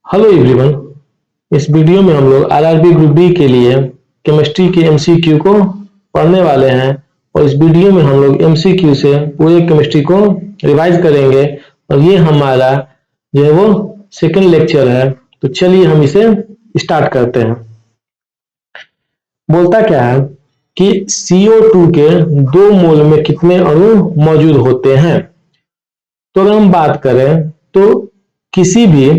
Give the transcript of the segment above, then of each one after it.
Hello everyone. इस video में हम लोग आरआरबी ग्रुप बी के लिए केमिस्ट्री के एमसीक्यू को पढ़ने वाले हैं और इस वीडियो में हम लोग एमसीक्यू से पूरे केमिस्ट्री को रिवाइज करेंगे और ये हमारा जो है वो सेकंड लेक्चर है। तो चलिए हम इसे स्टार्ट करते हैं। बोलता क्या है कि CO2 के 2 मोल में कितने अणु मौजूद होते हैं। तो अगर हम बात करें तो किसी भी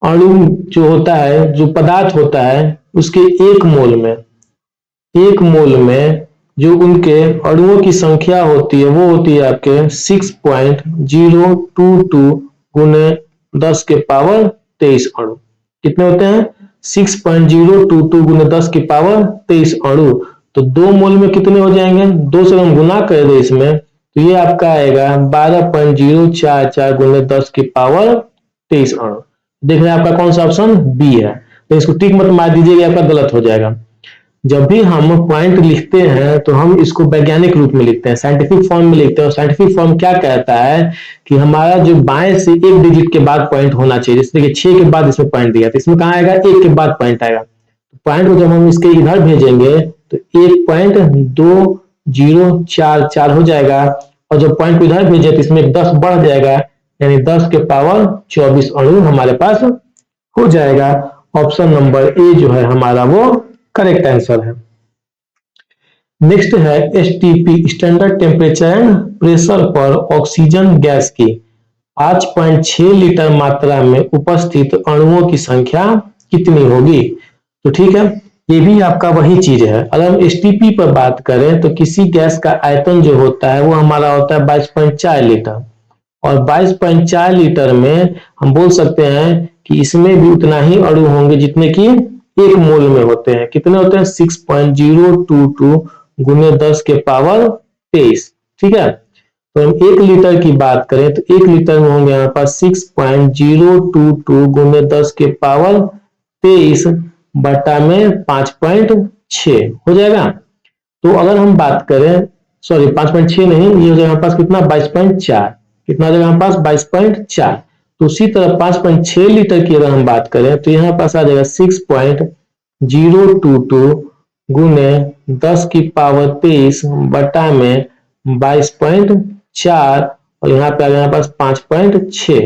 अणु जो होता है, जो पदार्थ होता है, उसके एक मोल में जो उनके अणुओं की संख्या होती है वो होती है आपके 6.022 गुने 10 के पावर 23 अणु। कितने होते हैं? 6.022 गुने 10 की पावर 23 अणु। तो 2 मोल में कितने हो जाएंगे? 2 से हम गुना कर दे इसमें तो ये आपका आएगा 12.044 गुने 10 की पावर 23 अणु। देख रहे हैं आपका कौन सा ऑप्शन बी है। तो इसको टिक मत मार दीजिएगा, आपका गलत हो जाएगा। जब भी हम पॉइंट लिखते हैं तो हम इसको वैज्ञानिक रूप में लिखते हैं, साइंटिफिक फॉर्म में लिखते हैं। और साइंटिफिक फॉर्म क्या कहता है कि हमारा जो बाएं से एक डिजिट के बाद पॉइंट होना चाहिए। जैसे देखिए 6 के बाद इसमें पॉइंट दिया, तो इसमें कहाँ आएगा? 1 के बाद पॉइंट आएगा। पॉइंट को जब हम इसके इधर भेजेंगे तो 1.2044 हो जाएगा और जब पॉइंट को इधर भेजे तो इसमें 10 बढ़ जाएगा, यानी 10 के पावर 24 अणु हमारे पास हो जाएगा। ऑप्शन नंबर ए जो है हमारा वो करेक्ट आंसर है। नेक्स्ट है STP, standard temperature and pressure पर ऑक्सीजन गैस की 5.6 लीटर मात्रा में उपस्थित अणुओं की संख्या कितनी होगी? तो ठीक है, ये भी आपका वही चीज है। अगर हम एसटीपी पर बात करें तो किसी गैस का आयतन जो होता है वो हमारा होता है 22.4 लीटर और 22.4 लीटर में हम बोल सकते हैं कि इसमें भी उतना ही अणु होंगे जितने कि एक मोल में होते हैं। कितने होते हैं? 6.022 गुने 10 के पावर 23। ठीक है, तो हम 1 लीटर की बात करें तो 1 लीटर में होंगे हमारे पास 6.022 गुने 10 के पावर 23 बटा में 5.6 हो जाएगा। तो अगर हम बात करें, सॉरी 5.6 नहीं, ये हो जाएगा हमारे पास कितना? 22.4। कितना आ जाएगा हमारे पास? 22.4। तो उसी तरह 5.6 लीटर की अगर हम बात करें तो यहाँ पास आ जाएगा 6.022 गुने 10 की पावर 23 बटा में 22.4 और यहाँ पे आ गया हमारे पास 5.6।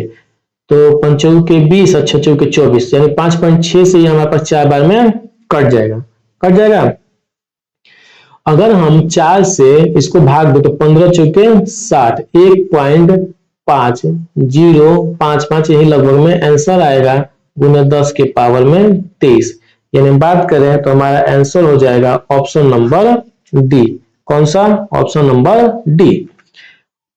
तो 5 चौके 20 और 6 चौके 24, यानी 5.6 से ही हमारे पास 4 बार में कट जाएगा। अगर हम 4 से इसको भाग दे तो 15 चौके 60, 1.5055 यही लगभग में आंसर आएगा गुने 10 के पावर में 23। यानी बात करें तो हमारा आंसर हो जाएगा ऑप्शन नंबर डी। कौन सा? Option number D.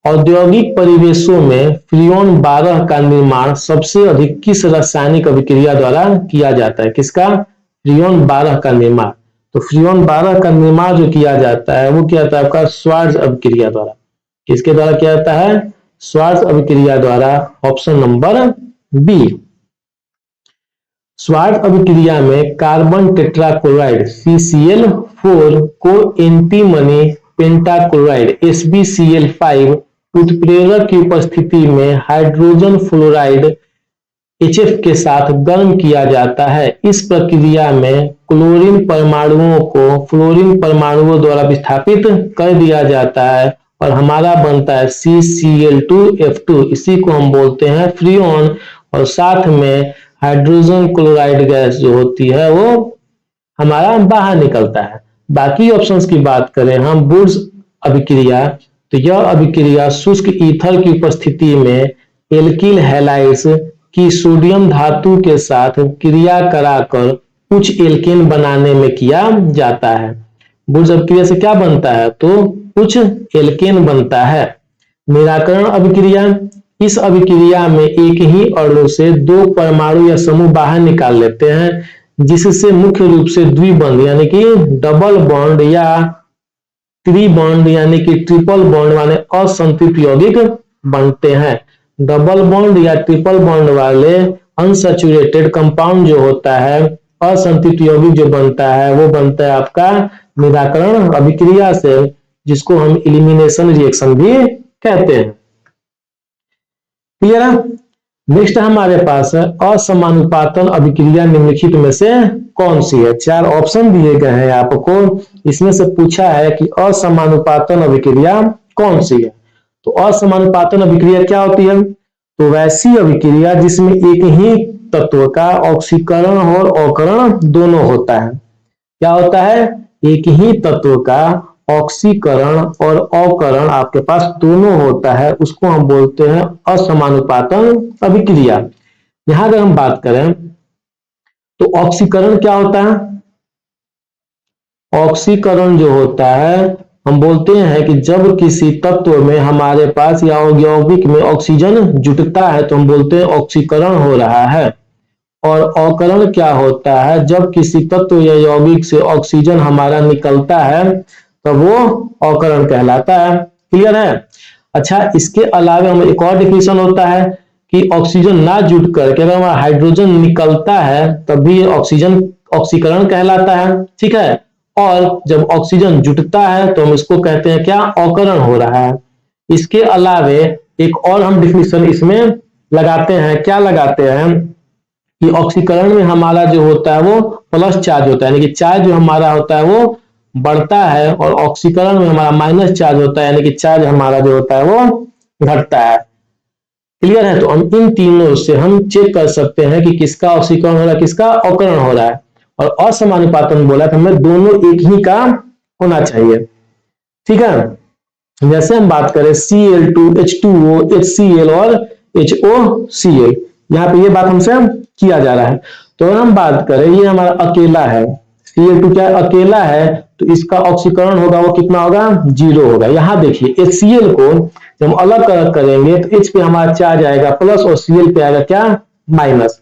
औद्योगिक परिवेशों में फ्रीऑन 12 का निर्माण सबसे अधिक किस रासायनिक अभिक्रिया द्वारा किया जाता है? किसका? फ्रीऑन 12 का निर्माण। तो फ्रीऑन 12 का निर्माण जो किया जाता है वो क्या होता है आपका? श्वार्ट्ज अभिक्रिया द्वारा। किसके द्वारा किया जाता है? श्वार्ट्ज अभिक्रिया द्वारा। Option number B. श्वार्ट्ज अभिक्रिया में कार्बन टेट्राक्लोराइड CCl4 को एंटीमनी पेंटाक्लोराइड SbCl5 उत्प्रेरक की उपस्थिति में हाइड्रोजन फ्लोराइड HF के साथ गर्म किया जाता है। इस प्रक्रिया में क्लोरीन परमाणुओं को फ्लोरीन परमाणुओं द्वारा विस्थापित कर दिया जाता है और हमारा बनता है CCl2F2। इसी को हम बोलते हैं फ्रीऑन। और साथ में हाइड्रोजन क्लोराइड गैस जो होती है वो हमारा बाहर निकलता है। बाकी ऑप्शंस की बात करें हम, वुड्स अभिक्रिया, तो यह अभिक्रिया शुष्क ईथर की उपस्थिति में एल्किल हैलाइड्स की सोडियम धातु के साथ क्रिया कराकर कुछ एल्केन बनाने में किया जाता है। वुड्स अभिक्रिया से क्या बनता है? तो कुछ एल्केन बनता है। निराकरण अभिक्रिया, इस अभिक्रिया में एक ही अणु से 2 परमाणु या समूह बाहर निकाल लेते हैं जिससे मुख्य रूप से द्विबंध यानी कि डबल बॉन्ड या त्रिबॉन्ड यानी कि ट्रिपल बॉन्ड वाले असंतृप्त यौगिक बनते हैं। डबल बॉन्ड या ट्रिपल बॉन्ड वाले अनसैचुरेटेड कंपाउंड जो होता है, असंतृप्त यौगिक जो बनता है वो बनता है आपका निराकरण अभिक्रिया से, जिसको हम एलिमिनेशन रिएक्शन भी कहते हैं। क्लियर है? नेक्स्ट हमारे पास है असमानुपातन अभिक्रिया निम्नलिखित में से कौन सी है। चार ऑप्शन दिए गए हैं आपको, इसमें से पूछा है कि असमानुपातन अभिक्रिया कौन सी है। तो असमानुपातन अभिक्रिया क्या होती है, तो वैसी अभिक्रिया जिसमें एक ही तत्व का ऑक्सीकरण और अवकरण दोनों होता है। क्या होता है, एक ही तत्व का ऑक्सीकरण और अवकरण आपके पास दोनों होता है, उसको हम बोलते हैं असमानुपातन अभिक्रिया। यहां अगर हम बात करें तो ऑक्सीकरण क्या होता है, ऑक्सीकरण जो होता है हम बोलते हैं कि जब किसी तत्व में हमारे पास या यौगिक में ऑक्सीजन जुटता है तो हम बोलते हैं ऑक्सीकरण हो रहा है। और अवकरण क्या होता है, जब किसी तत्व या यौगिक से ऑक्सीजन हमारा निकलता है तो वो अवकरण कहलाता है। क्लियर है। अच्छा, इसके अलावा हमें एक और डिफिनेशन होता है कि ऑक्सीजन ना जुट करके अगर हमारा हाइड्रोजन निकलता है तब भी ऑक्सीजन ऑक्सीकरण कहलाता है। ठीक है। और जब ऑक्सीजन जुटता है तो हम इसको कहते हैं क्या, अवकरण हो रहा है। इसके अलावे एक और हम डिफिनेशन इसमें लगाते हैं, क्या लगाते हैं कि ऑक्सीकरण में हमारा जो होता है वो प्लस चार्ज होता है, यानी कि चार्ज जो हमारा होता है वो बढ़ता है, और ऑक्सीकरण में हमारा माइनस चार्ज होता है, यानी कि चार्ज हमारा जो होता है वो घटता है। क्लियर है। तो हम इन तीनों से हम चेक कर सकते हैं कि किसका ऑक्सीकरण हो रहा है, किसका अवकरण हो रहा है। और असमानुपातन बोला तो हमें दोनों एक ही का होना चाहिए। ठीक है। जैसे हम बात करें Cl2, H2O, HCl और HOCl, यहाँ पे ये बात हमसे किया जा रहा है। तो अगर हम बात करें ये हमारा अकेला है, Cl2 क्या अकेला है, तो इसका ऑक्सीकरण होगा वो कितना होगा, 0 होगा। यहाँ देखिए HCl को जब हम अलग अलग करेंगे तो H पे हमारा चार्ज आएगा प्लस और Cl पे आएगा क्या, माइनस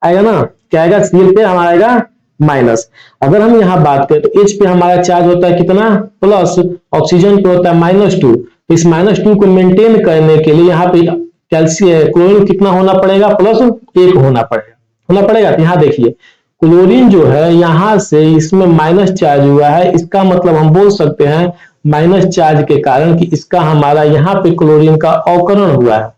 आएगा ना। क्या आएगा, Cl पे हमारा आएगा माइनस। अगर हम यहाँ बात करें तो H पे हमारा चार्ज होता है कितना, प्लस, ऑक्सीजन पे होता है -2। इस -2 को मेंटेन करने के लिए यहाँ पे कैल्शियम क्लोरीन कितना होना पड़ेगा, +1 होना पड़ेगा। तो यहाँ देखिए क्लोरीन जो है यहाँ से इसमें माइनस चार्ज हुआ है, इसका मतलब हम बोल सकते हैं माइनस चार्ज के कारण कि इसका हमारा यहाँ पे क्लोरीन का अवकरण हुआ है।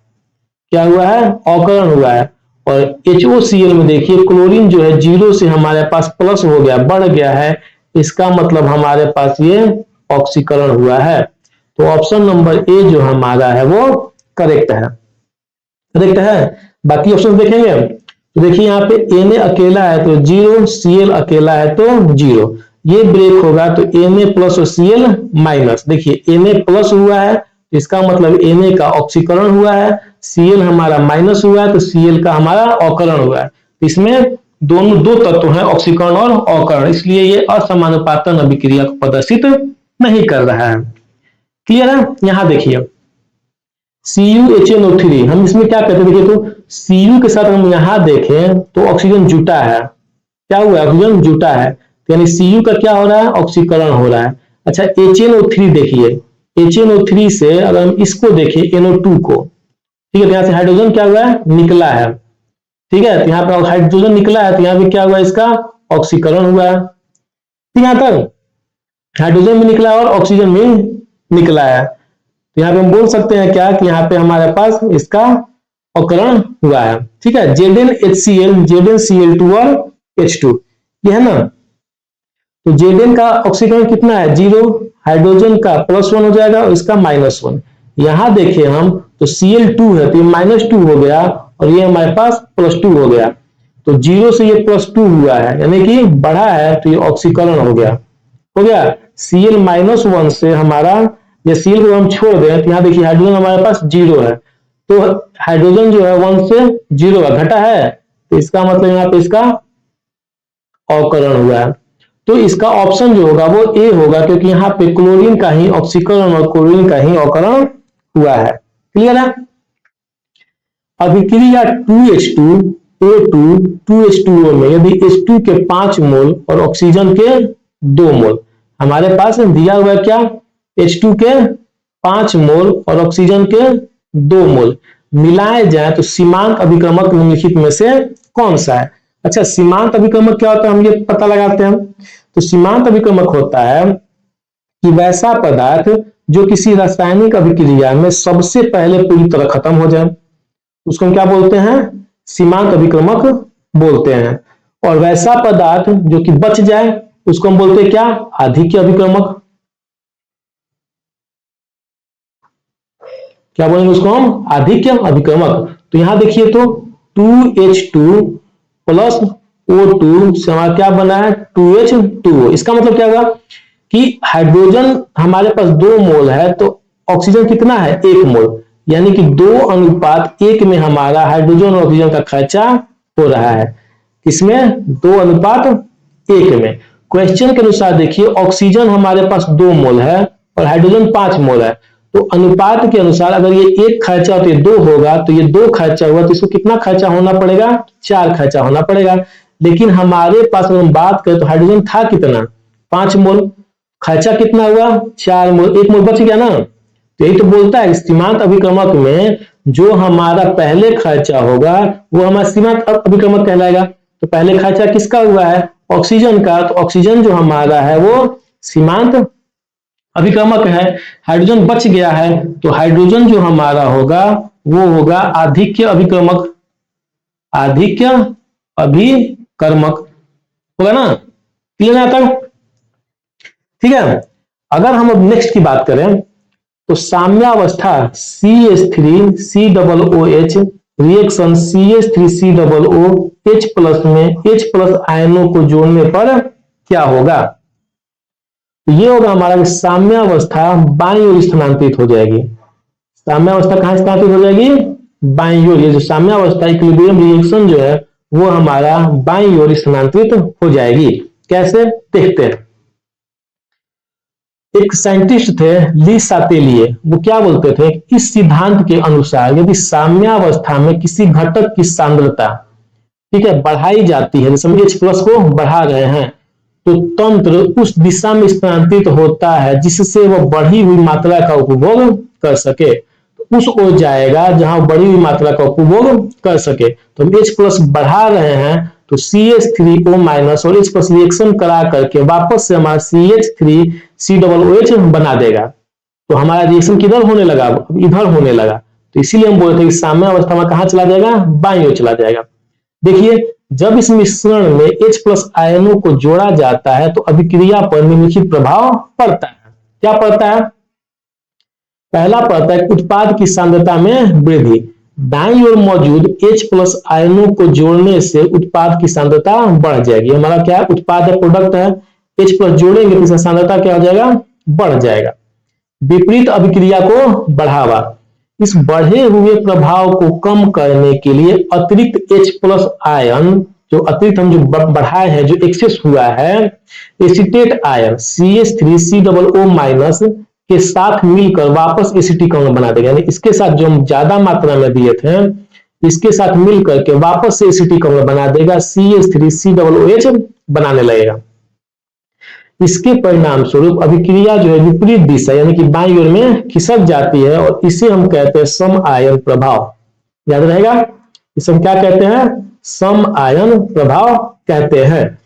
क्या हुआ है, अवकरण हुआ है। और HOCl में देखिए क्लोरीन जो है 0 से हमारे पास प्लस हो गया, बढ़ गया है, इसका मतलब हमारे पास ये ऑक्सीकरण हुआ है। तो ऑप्शन नंबर ए जो हमारा है वो करेक्ट है, करेक्ट है। बाकी ऑप्शन देखेंगे तो देखिए यहाँ पे Na अकेला है तो 0, Cl अकेला है तो 0, ये ब्रेक होगा तो Na प्लस और Cl माइनस। देखिए Na प्लस हुआ है इसका मतलब Na का ऑक्सीकरण हुआ है, Cl हमारा माइनस हुआ है तो Cl का हमारा अवकरण हुआ है। इसमें दोनों दो तत्व हैं, ऑक्सीकरण और अवकरण, इसलिए ये असमानुपातन अभिक्रिया को प्रदर्शित नहीं कर रहा है। क्लियर है। यहाँ देखिए CuHNO3, हम इसमें क्या कहते हैं, देखिए तो Cu के साथ हम यहाँ देखें तो ऑक्सीजन जुटा है। क्या हुआ, ऑक्सीजन जुटा है, तो यानी Cu का क्या हो रहा है, ऑक्सीकरण हो रहा है। अच्छा HNO3 देखिए, HNO3 से अगर हम इसको देखें NO2 को, ठीक है, तो यहाँ से हाइड्रोजन क्या हुआ है, निकला है। ठीक है, तो यहाँ पे हाइड्रोजन निकला है तो यहाँ पे क्या हुआ, इसका ऑक्सीकरण हुआ है। ठीक है, तक हाइड्रोजन भी निकला और ऑक्सीजन भी निकला है। तो यहाँ पे हम बोल सकते हैं क्या कि यहाँ पे हमारे पास इसका अवकरण हुआ है। ठीक है, ZnHCl, ZnCl2 और H2, ये है ना। तो Zn का ऑक्सीकरण कितना है, 0, हाइड्रोजन का +1 हो जाएगा और इसका -1। यहां देखें हम तो Cl2 है तो ये -2 हो गया और ये हमारे पास +2 हो गया। तो 0 से ये +2 हुआ है यानी कि बढ़ा है तो ये ऑक्सीकरण हो गया, हो गया। Cl -1 से हमारा, ये Cl को हम छोड़ दें तो यहाँ देखिए हाइड्रोजन हमारे पास 0 है, तो हाइड्रोजन जो है 1 से 0 का घटा है, तो इसका मतलब यहाँ पे इसका अवकरण हुआ है। तो इसका ऑप्शन जो होगा वो ए होगा, क्योंकि यहाँ पे क्लोरीन का ही ऑक्सीकरण और क्लोरीन का ही अवकरण हुआ है। क्लियर है। अभिक्रिया 2H2O2 2H2O में यदि H2 के 5 मोल और ऑक्सीजन के 2 मोल, हमारे पास दिया हुआ है क्या, H2 के 5 मोल और ऑक्सीजन के 2 मोल मिलाए जाए तो सीमांत अभिक्रमक निम्नलिखित में से कौन सा है। अच्छा, सीमांत अभिक्रमक क्या होता है, हम ये पता लगाते हैं। तो सीमांत अभिक्रमक होता है कि वैसा पदार्थ जो किसी रासायनिक अभिक्रिया में सबसे पहले पूरी तरह खत्म हो जाए। उसको हम क्या बोलते हैं, सीमांत अभिक्रमक बोलते हैं। और वैसा पदार्थ जो कि बच जाए उसको हम बोलते हैं क्या, आधिक्य अभिक्रमक। क्या बोलेंगे उसको हम, आधिक्य अभिक्रमक। तो यहां देखिए तो 2H2 प्लस O2 से हमारा क्या बना है, 2H2O। इसका मतलब क्या होगा कि हाइड्रोजन हमारे पास 2 मोल है तो ऑक्सीजन कितना है, 1 मोल, यानी कि 2:1 में हमारा हाइड्रोजन और ऑक्सीजन का खर्चा हो रहा है। किसमें, 2:1 में। क्वेश्चन के अनुसार देखिए ऑक्सीजन हमारे पास 2 मोल है और हाइड्रोजन 5 मोल है, तो अनुपात के अनुसार अगर ये 1 खर्चा तो ये 2 होगा, तो ये 2 खर्चा हुआ तो इसको कितना खर्चा होना पड़ेगा, 4 खर्चा होना पड़ेगा। लेकिन हमारे पास अगर हम बात करें तो हाइड्रोजन था कितना, 5 मोल, खर्चा कितना हुआ, 4 मोल, 1 मोल बच गया ना। तो यही तो बोलता है सीमांत अभिक्रमक में जो हमारा पहले खर्चा होगा वो हमारा सीमांत अभिक्रमक कहलाएगा। तो पहले खर्चा किसका हुआ है, ऑक्सीजन का, तो ऑक्सीजन जो हमारा है वो सीमांत अभिक्रमक है। हाइड्रोजन बच गया है तो हाइड्रोजन जो हमारा होगा वो होगा आधिक्य अभिक्रमक, आधिक्य अभिकर्मक होगा ना, क्लियर है तक, ठीक है। अगर हम अब नेक्स्ट की बात करें तो साम्यावस्था CH3COOH रिएक्शन CH3COOH प्लस में H प्लस आयनों को जोड़ने पर क्या होगा, तो ये होगा हमारा साम्यावस्था बाईं ओर स्थानांतरित हो जाएगी। साम्यावस्था कहां स्थानांतरित हो जाएगी, बाईं ओर। ये जो साम्यावस्था इक्विलिब्रियम रिएक्शन जो है वो हमारा बाईं ओर स्थानांतरित हो जाएगी। कैसे, देखते हैं। एक साइंटिस्ट थे ली सातेलिए, वो क्या बोलते थे, इस सिद्धांत के अनुसार यदि साम्यावस्था में किसी घटक की सांद्रता, ठीक है, बढ़ाई जाती है, जैसे हम H प्लस को बढ़ा रहे हैं, तो तंत्र उस दिशा में स्थानांतरित होता है जिससे वह बढ़ी हुई मात्रा का उपभोग कर सके। तो उस ओर जाएगा जहां बढ़ी हुई मात्रा का उपभोग कर सके। तो हम H प्लस बढ़ा रहे हैं तो CH3O माइनस और H प्लस रिएक्शन करा करके वापस से हमारा CH3COOH बना देगा। तो हमारा रिएक्शन किधर होने लगा, इधर होने लगा। तो इसीलिए हम बोलते हैं कि साम्यावस्था में कहां चला जाएगा, बाईं ओर चला जाएगा। देखिए जब इस मिश्रण में H प्लस आयनों को जोड़ा जाता है तो अभिक्रिया पर निम्नलिखित प्रभाव पड़ता है। क्या पड़ता है, पहला पड़ता है उत्पाद की सांद्रता में वृद्धि। दाईं ओर मौजूद H प्लस आयनों को जोड़ने से उत्पाद की सांद्रता बढ़ जाएगी। हमारा क्या है, उत्पाद है, प्रोडक्ट है, H प्लस जोड़ेंगे तो इसका सांद्रता क्या हो जाएगा, बढ़ जाएगा। विपरीत अभिक्रिया को बढ़ावा, इस बढ़े हुए प्रभाव को कम करने के लिए अतिरिक्त H प्लस आयन, जो अतिरिक्त हम जो बढ़ाए हैं, जो एक्सेस हुआ है, एसीटेट आयन CH3COO माइनस के साथ मिलकर वापस एसिटिक अम्ल बना देगा। यानी इसके साथ जो हम ज्यादा मात्रा में दिए थे इसके साथ मिलकर के वापस से एसिटिक अम्ल बना देगा, CH3COOH बनाने लगेगा। इसके परिणाम स्वरूप अभिक्रिया जो है विपरीत दिशा यानी कि बाईं ओर में खिसक जाती है और इसे हम कहते हैं सम आयन प्रभाव। याद रहेगा, इसे हम क्या कहते हैं, सम आयन प्रभाव कहते हैं।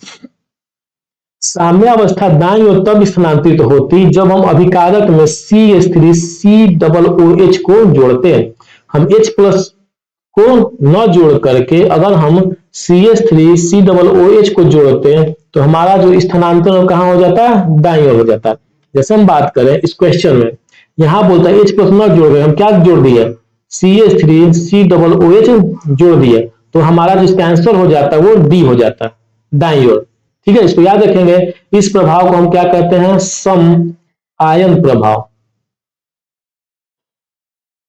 साम्यावस्था दाईं ओर तब स्थानांतरित होती जब हम अभिकारक में CH3COOH को जोड़ते हैं। हम H प्लस को न जोड़ करके अगर हम CH3COOH को जोड़ते हैं तो हमारा जो स्थानांतरण कहां हो जाता है, दाईं ओर हो जाता है। जैसे हम बात करें इस क्वेश्चन में, यहां बोलता है H प्लस न जोड़ रहे, हम क्या जोड़ दिए, CH3COOH जोड़ दिए, तो हमारा जो इसका आंसर हो जाता है वो D हो जाता है, दाईं ओर। ठीक है, इसको याद रखेंगे। इस प्रभाव को हम क्या कहते हैं, सम आयन प्रभाव।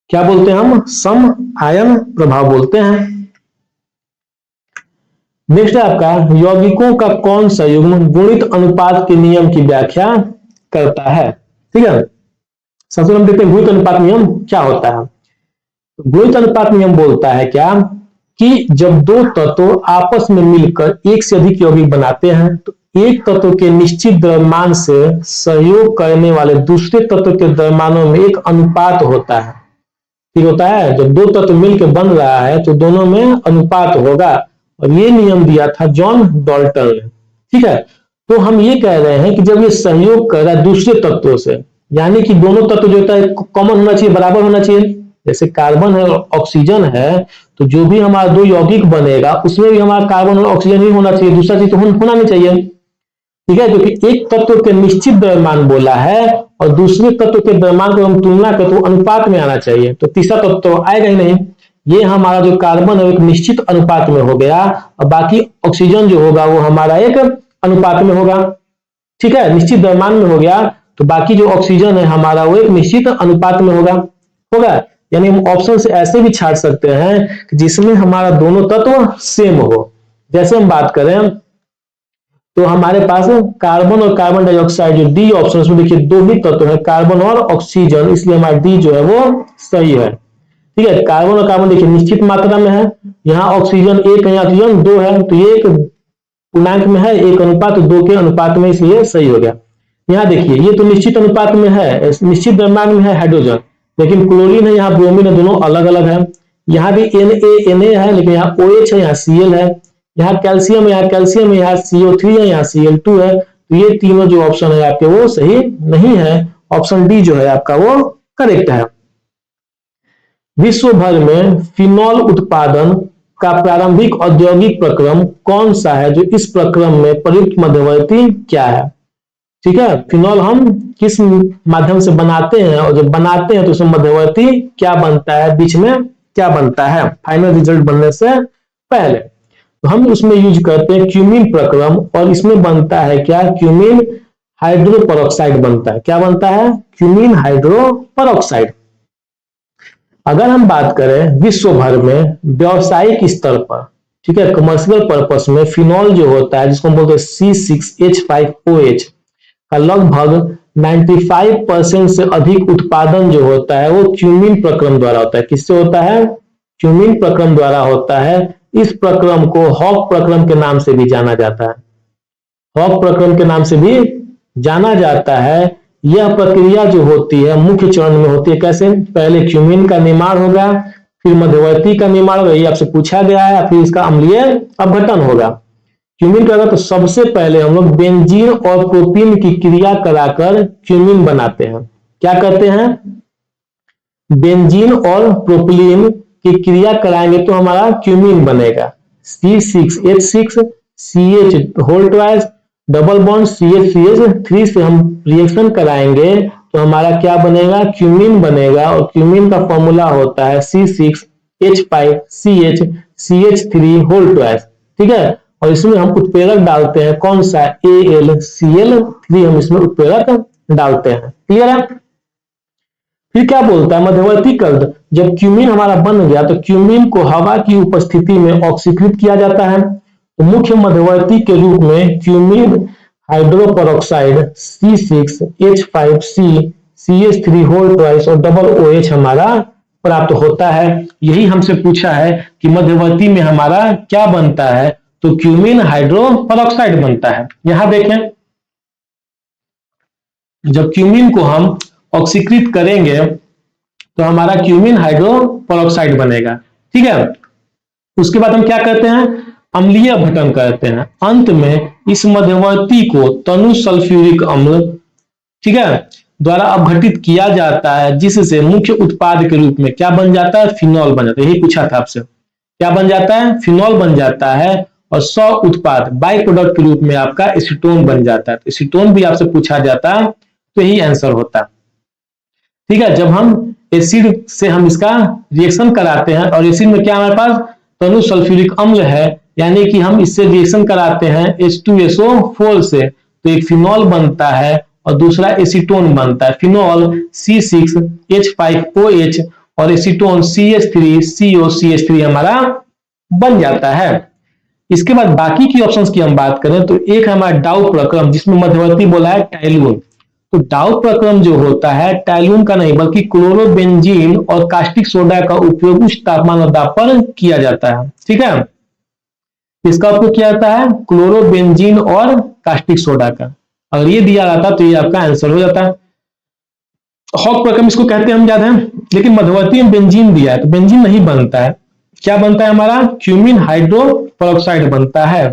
क्या बोलते हैं हम, सम आयन प्रभाव बोलते हैं। नेक्स्ट है आपका, यौगिकों का कौन सा युग्म गुणित अनुपात के नियम की व्याख्या करता है। ठीक है, सबसे हम देखते हैं गुणित अनुपात नियम क्या होता है। गुणित अनुपात नियम बोलता है क्या कि जब दो तत्व आपस में मिलकर एक से अधिक यौगिक बनाते हैं तो एक तत्व के निश्चित द्रव्यमान से सहयोग करने वाले दूसरे तत्व के द्रव्यमानों में एक अनुपात होता है। ठीक होता है, जब दो तत्व मिलकर बन रहा है तो दोनों में अनुपात होगा, और ये नियम दिया था जॉन डाल्टन ने। ठीक है, तो हम ये कह रहे हैं कि जब ये सहयोग कर रहा है दूसरे तत्वों से, यानी कि दोनों तत्व जो होता है कॉमन होना चाहिए, बराबर होना चाहिए। जैसे कार्बन है और ऑक्सीजन है, तो जो भी हमारा दो यौगिक बनेगा उसमें भी हमारा कार्बन और ऑक्सीजन ही होना चाहिए, दूसरा चीज तो होना नहीं चाहिए। ठीक है, क्योंकि एक तत्व के निश्चित द्रव्यमान बोला है और दूसरे तत्व के द्रव्यमान को हम तुलना करते तो अनुपात में आना चाहिए, तो तीसरा तत्व तो आएगा ही नहीं। ये हमारा जो कार्बन है एक निश्चित अनुपात में हो गया और बाकी ऑक्सीजन जो होगा वो हमारा एक अनुपात में होगा। ठीक है, निश्चित द्रव्यमान में हो गया तो बाकी जो ऑक्सीजन है हमारा वो एक निश्चित अनुपात में होगा होगा यानी हम ऑप्शन से ऐसे भी छाट सकते हैं जिसमें हमारा दोनों तत्व सेम हो। जैसे हम बात करें तो हमारे पास कार्बन और कार्बन डाइऑक्साइड जो डी ऑप्शन में देखिए दो ही तत्व है कार्बन और ऑक्सीजन, इसलिए हमारा डी जो है वो सही है। ठीक है, कार्बन और कार्बन देखिए निश्चित मात्रा में है, यहाँ ऑक्सीजन एक है, यहाँ ऑक्सीजन दो है, तो ये एक पूर्णांक में है, एक अनुपात दो के अनुपात में, इसलिए सही हो गया। यहाँ देखिए ये तो निश्चित अनुपात में है, निश्चित द्रव्यमान में है हाइड्रोजन, लेकिन क्लोरीन है, यहाँ ब्रोमीन है, दोनों अलग अलग है। यहाँ भी Na है लेकिन यहाँ OH है, यहाँ Cl है, यहाँ कैल्शियम है, यहाँ कैल्शियम है, यहाँ CO3 है, यहाँ Cl2 है, तो ये तीनों जो ऑप्शन है आपके वो सही नहीं है। ऑप्शन डी जो है आपका वो करेक्ट है। विश्व भर में फिनॉल उत्पादन का प्रारंभिक औद्योगिक प्रक्रम कौन सा है, जो इस प्रक्रम में प्रयुक्त मध्यवर्ती क्या है। ठीक है, फिनॉल हम किस माध्यम से बनाते हैं और जब बनाते हैं तो उसमें मध्यवर्ती क्या बनता है, बीच में क्या बनता है फाइनल रिजल्ट बनने से पहले, तो हम उसमें यूज करते हैं क्यूमीन प्रक्रम और इसमें बनता है क्या, क्यूमीन हाइड्रोपरऑक्साइड बनता है। क्या बनता है, क्यूमीन हाइड्रोपरऑक्साइड। अगर हम बात करें विश्व भर में व्यावसायिक स्तर पर, ठीक है, कमर्शियल पर्पस में फिनॉल जो होता है जिसको हम बोलते हैं C6H5OH का लगभग 95% से अधिक उत्पादन जो होता है वो क्यूमीन प्रक्रम द्वारा होता है। किससे होता है, क्यूमीन प्रक्रम द्वारा होता है। इस प्रक्रम को हॉक प्रक्रम के नाम से भी जाना जाता है, हॉक प्रक्रम के नाम से भी जाना जाता है। यह प्रक्रिया जो होती है मुख्य चरण में होती है। कैसे, पहले क्यूमीन का निर्माण होगा, फिर मध्यवर्ती का निर्माण होगा, ये आपसे पूछा गया है, फिर इसका अम्लीय अपघटन होगा। क्यूमीन का तो सबसे पहले हम लोग बेंजीन और प्रोपीन की क्रिया कराकर क्यूमीन बनाते हैं। क्या करते हैं, बेंजीन और प्रोपिलीन की क्रिया कराएंगे तो हमारा क्यूमीन बनेगा। C6H6CH whole twice double bond CH3 से हम रिएक्शन कराएंगे तो हमारा क्या बनेगा, क्यूमीन बनेगा। और क्यूमीन का फॉर्मूला होता है C6H5CH3 होल ट्वाइस। ठीक है, और इसमें हम उत्प्रेरक डालते हैं कौन सा, AlCl3 हम इसमें उत्प्रेरक डालते हैं। क्लियर है। फिर क्या बोलता है, मध्यवर्ती कल्द, जब क्यूमीन हमारा बन गया तो क्यूमीन को हवा की उपस्थिति में ऑक्सीकृत किया जाता है। तो मुख्य मध्यवर्ती के रूप में cumene hydroperoxide C6H5CH3 whole twice और डबल OH हमारा प्राप्त होता है। यही हमसे पूछा है कि मध्यवर्ती में हमारा क्या बनता है, तो क्यूमीन हाइड्रोपरऑक्साइड बनता है। यहां देखें, जब क्यूमीन को हम ऑक्सीकृत करेंगे तो हमारा क्यूमीन हाइड्रोपरऑक्साइड बनेगा। ठीक है, उसके बाद हम क्या करते हैं, अम्लीय अपघटन करते हैं। अंत में इस मध्यवर्ती को तनु सल्फ्यूरिक अम्ल, ठीक है, द्वारा अपघटित किया जाता है, जिससे मुख्य उत्पाद के रूप में क्या बन जाता है, फिनॉल बन जाता है। यही पूछा था आपसे, क्या बन जाता है, फिनॉल बन जाता है। और सौ उत्पाद बाई प्रोडक्ट के रूप में आपका एसीटोन बन जाता है। तो एसीटोन भी आपसे पूछा जाता है तो यही आंसर होता है। ठीक है, जब हम एसिड से हम इसका रिएक्शन कराते हैं और एसिड में क्या हमारे पास तनु सल्फ्यूरिक अम्ल है, यानी कि हम इससे रिएक्शन कराते हैं H2SO4 से, तो एक फिनॉल बनता है और दूसरा एसीटोन बनता है। फिनॉल C6H5OH और एसीटोन CH3COCH3 हमारा बन जाता है। इसके बाद बाकी की ऑप्शंस की हम बात करें तो एक हमारा डाउ प्रक्रम जिसमें मध्यवर्ती बोला है टाइलून। तो डाउ प्रक्रम जो होता है टाइलून का नहीं बल्कि क्लोरोबेंजीन और कास्टिक सोडा का उपयोग उच्च तापमान और दाब पर किया जाता है। ठीक है, इसका उपयोग किया जाता है क्लोरोबेंजीन और कास्टिक सोडा का। अगर ये दिया जाता तो ये आपका आंसर हो जाता है। हॉक प्रक्रम इसको कहते हैं हम याद है, लेकिन मध्यवर्ती में बेंजीन दिया है तो बेंजीन नहीं बनता है। क्या बनता है हमारा, क्यूमीन हाइड्रोपरऑक्साइड बनता है।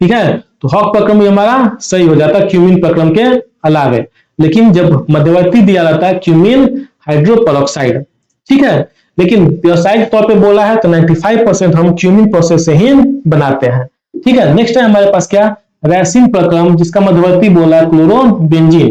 ठीक है, तो हॉक प्रक्रम भी हमारा सही हो जाता है क्यूमीन प्रक्रम के अलावे। लेकिन जब मध्यवर्ती दिया जाता है क्यूमीन हाइड्रोपरऑक्साइड, ठीक है। लेकिन व्यावसायिक तौर पे बोला है तो 95% हम क्यूमिन प्रोसेस से ही बनाते हैं। ठीक है। नेक्स्ट है हमारे पास क्या, रैसिन प्रक्रम, जिसका मध्यवर्ती बोला है क्लोरोबेंजीन।